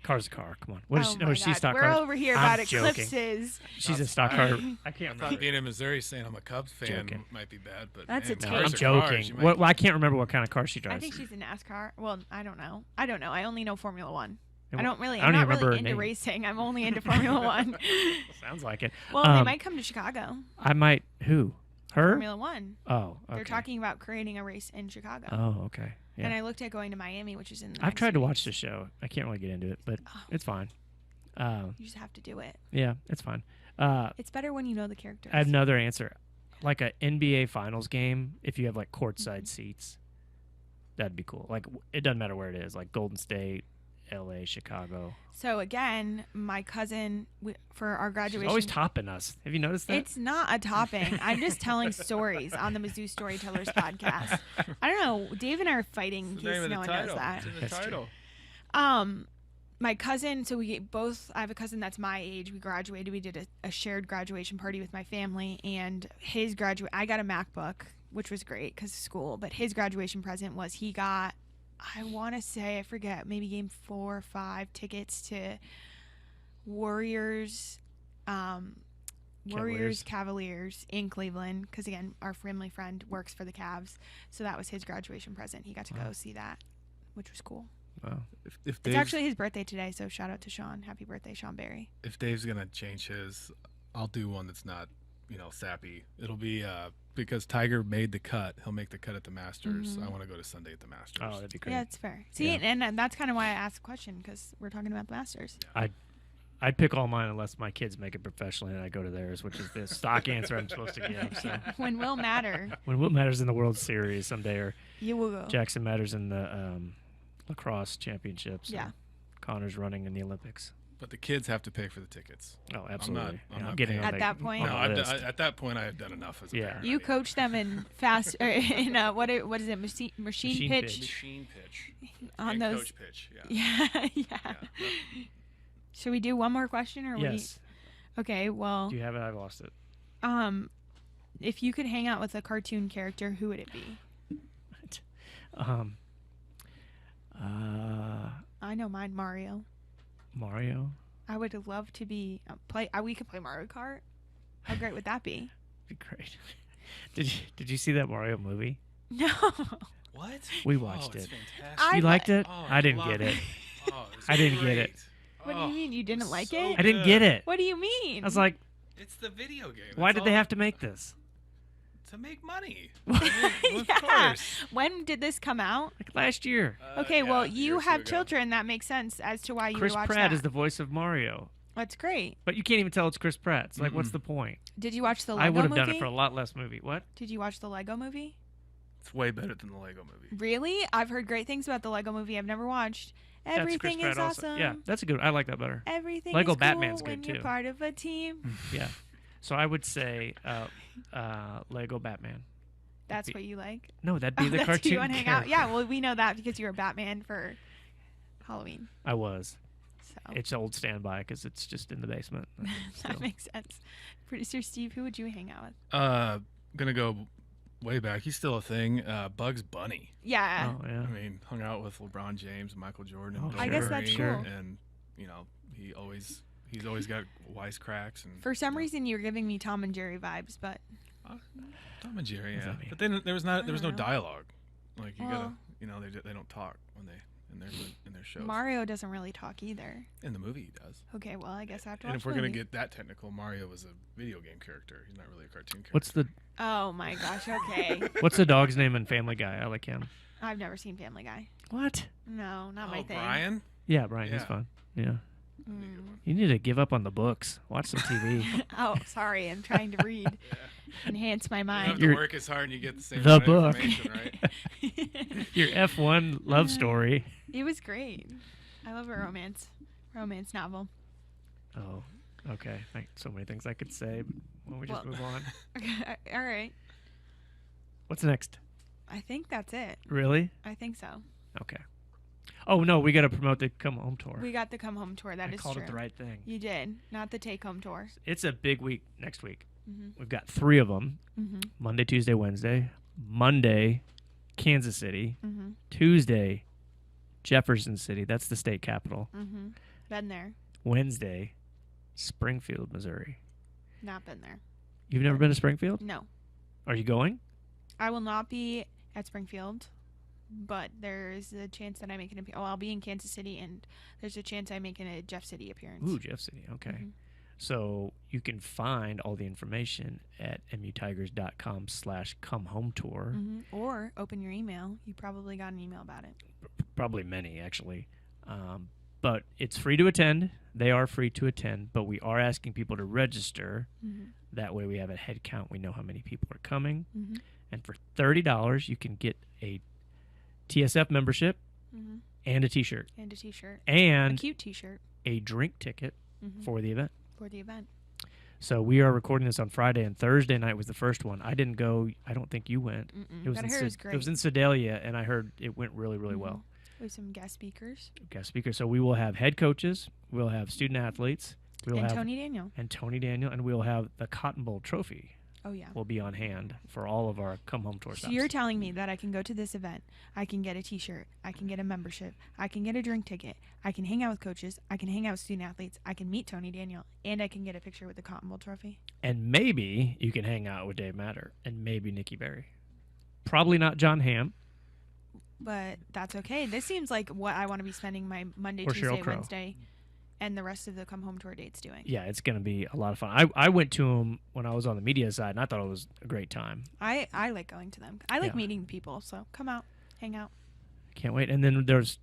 Car's a car. Come on. What is Oh she? my No, she's God. stock We're car. over here I'm about joking. eclipses. She's a stock car. I can't I thought remember. being in Missouri saying I'm a Cubs fan Joking. might be bad, but That's man, a No, taste. I'm cars are cars. joking. You might- Well, I can't remember what kind of car she drives. I think she's in NASCAR. Well, I don't know. I only know Formula One. And I don't really. I I'm don't not even remember really her into name. racing. I'm only into Formula One. Sounds like it. Well, they Um, might come to Chicago. I might. Who? Her? Formula One. Oh, okay. They're talking about creating a race in Chicago. Oh, okay. Yeah. And I looked at going to Miami, which is in. The I've next tried to few watch the weeks. show. I can't really get into it, but Oh. it's fine. You just have to do it. Yeah, it's fine. It's better when you know the characters. I have another answer. Like a NBA Finals game, if you have like courtside seats, that'd be cool. Like it doesn't matter where it is, like Golden State, LA, Chicago. So again, my cousin for our She's graduation. always topping us. Have you noticed that? It's not a topping. I'm just telling stories on the Mizzou Storytellers podcast. I don't know. Dave and I are fighting in It's the name case of no the one title. knows that. It's in the That's true. title. My cousin, so we both, I have a cousin that's my age. We graduated. We did a shared graduation party with my family, and his I got a MacBook, which was great because of school, but his graduation present was he got, I want to say, I forget, maybe game 4 or 5 tickets to Warriors Warriors, Cavaliers in Cleveland, because again, our family friend works for the Cavs, so that was his graduation present. He got to go see that, which was cool. Wow. If It's actually his birthday today, so shout out to Sean. Happy birthday, Sean Barry. If Dave's gonna change his, I'll do one that's not, sappy. It'll be because Tiger made the cut. He'll make the cut at the Masters. I want to go to Sunday at the Masters. Oh, that'd be great. Yeah, it's fair. See, and that's kind of why I asked the question, because we're talking about the Masters. I'd pick all mine unless my kids make it professionally and I go to theirs, which is the stock answer I'm supposed to give. So When will matter, when Will Matters in the World Series someday, or you will go. Jackson Matters in the lacrosse championships. Yeah. Connor's running in the Olympics. But the kids have to pay for the tickets. Oh, absolutely. I'm not getting paying. on At that point? No, on the list. at that point, I have done enough as a parent. You coach them in fast, or in what is it, machine pitch? Machine pitch. On and those. coach pitch. Yeah. Yeah. Should we do one more question, or Yes. Okay, well, Do you have it? I've lost it. if you could hang out with a cartoon character, who would it be? I know mine, Mario. Mario? I would love to be we could play Mario Kart. How great would that be? Be great. Did you see that Mario movie? No. What? We watched it's it. fantastic. You liked it? Oh, I didn't love get it. Oh, it's I didn't get great. it. What do you mean you didn't like so it? I didn't get it. What do you mean? I was like, It's the video game. why That's did they all have to make this? to make money? Yeah. Of course. When did this come out? Like last year. Okay, well, a year you or two have ago. children. That makes sense as to why you Chris would watch Pratt that. is the voice of Mario. That's great. But you can't even tell it's Chris Pratt. It's like, what's the point? Did you watch the Lego I would have movie? done it for a lot less movie. What? Did you watch the Lego movie? It's way better than the Lego movie. Really? I've heard great things about the Lego movie. I've never watched. That's Chris Everything Pratt is also. awesome. Yeah, that's a good. I like that better. Everything Lego is cool Batman's when good, you're too. part of a team. Yeah. So I would say Lego Batman. That's Be- what you like? No, that'd be the that's cartoon who you want to hang out. character. Yeah, well, we know that because you were Batman for Halloween. I was. So It's old standby because it's just in the basement. that Still. makes sense. Producer Steve, who would you hang out with? Gonna go way back. He's still a thing. Bugs Bunny. Yeah. Oh yeah. I mean, hung out with LeBron James and Michael Jordan. Oh, And I guess Bill that's Murray, cool. And he's always got wisecracks. And For some reason, you were giving me Tom and Jerry vibes, but Tom and Jerry, What does yeah. that mean? But then there was no don't know. dialogue. Like you Well- gotta, they don't talk when they in their shows. Mario doesn't really talk either. In the movie, he does. Okay, well, I guess I have to And watch if we're the gonna movie. get that technical, Mario was a video game character. He's not really a cartoon character. Oh my gosh, okay. What's the dog's name in Family Guy? I like him. I've never seen Family Guy. What? No, not my thing. Brian? Yeah, Brian. He's Yeah. fun. Yeah. Mm. You need to give up on the books. Watch some TV. Oh, sorry. I'm trying to read. Enhance my You don't have mind. to You're- work as hard and you get the same The amount of book. information, right? Your F1 love story. It was great. I love a romance novel. Oh, okay. So many things I could say. But why don't we just Well- move on? All right. What's next? I think that's it. Really? I think so. Okay. Oh no, we got to promote the Come Home tour. We got the come home tour. That I is called true. it the right thing. You did, not the take home tour. It's a big week next week. Mhm. We've got 3 of them. Mhm. Monday, Tuesday, Wednesday. Monday, Kansas City. Mhm. Tuesday, Jefferson City. That's the state capital. Mhm. Been there. Wednesday, Springfield, Missouri. Not been there. You've never been to Springfield? No. Are you going? I will not be at Springfield, but there's a chance that I make an appearance. Oh, I'll be in Kansas City, and there's a chance I make a Jeff City appearance. Ooh, Jeff City. Okay. Mhm. So you can find all the information at mutigers.com/comehometour. Or open your email. You probably got an email about it. Probably many, actually. But it's free to attend. They are free to attend, but we are asking people to register. Mhm. That way we have a head count. We know how many people are coming. Mhm. And for $30, you can get a TSF membership Mhm. and a T-shirt And a T-shirt. A and cute T-shirt. a drink ticket Mhm. for the event. For the event. So we are recording this on Friday, and Thursday night was the first one. I didn't go. I don't think you went. Mm-mm. It was But I in heard it was great. It was in Sedalia, and I heard it went really, really well. With some guest speakers. Guest speaker. So we will have head coaches. We'll have student athletes. We'll And have Tony Daniel. and Tony Daniel, and we'll have the Cotton Bowl trophy. Oh, yeah. will be on hand for all of our come home tour So stops. you're telling me that I can go to this event, I can get a t-shirt, I can get a membership, I can get a drink ticket, I can hang out with coaches, I can hang out with student athletes, I can meet Tony Daniel, and I can get a picture with the Cotton Bowl trophy. And maybe you can hang out with Dave Matter and maybe Nikki Berry. Probably not John Hamm. But that's okay. This seems like what I want to be spending my Monday, Or Sheryl Tuesday, Crow. Wednesday, and the rest of the come home tour dates doing. Yeah, it's going to be a lot of fun. I went to them when I was on the media side, and I thought it was a great time. I like going to them. I like Yeah. meeting people, so come out, hang out. Can't wait. And then there's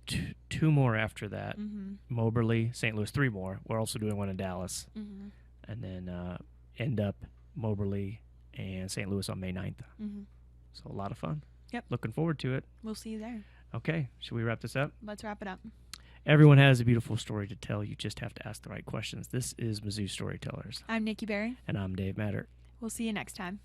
two more after that. Mm-hmm. Moberly, St. Louis, 3 more. We're also doing one in Dallas. Mm-hmm. And then end up Moberly and St. Louis on May 9th. Mm-hmm. So a lot of fun. Yep. Looking forward to it. We'll see you there. Okay, should we wrap this up? Let's wrap it up. Everyone has a beautiful story to tell. You just have to ask the right questions. This is Mizzou Storytellers. I'm Nikki Berry. And I'm Dave Matter. We'll see you next time.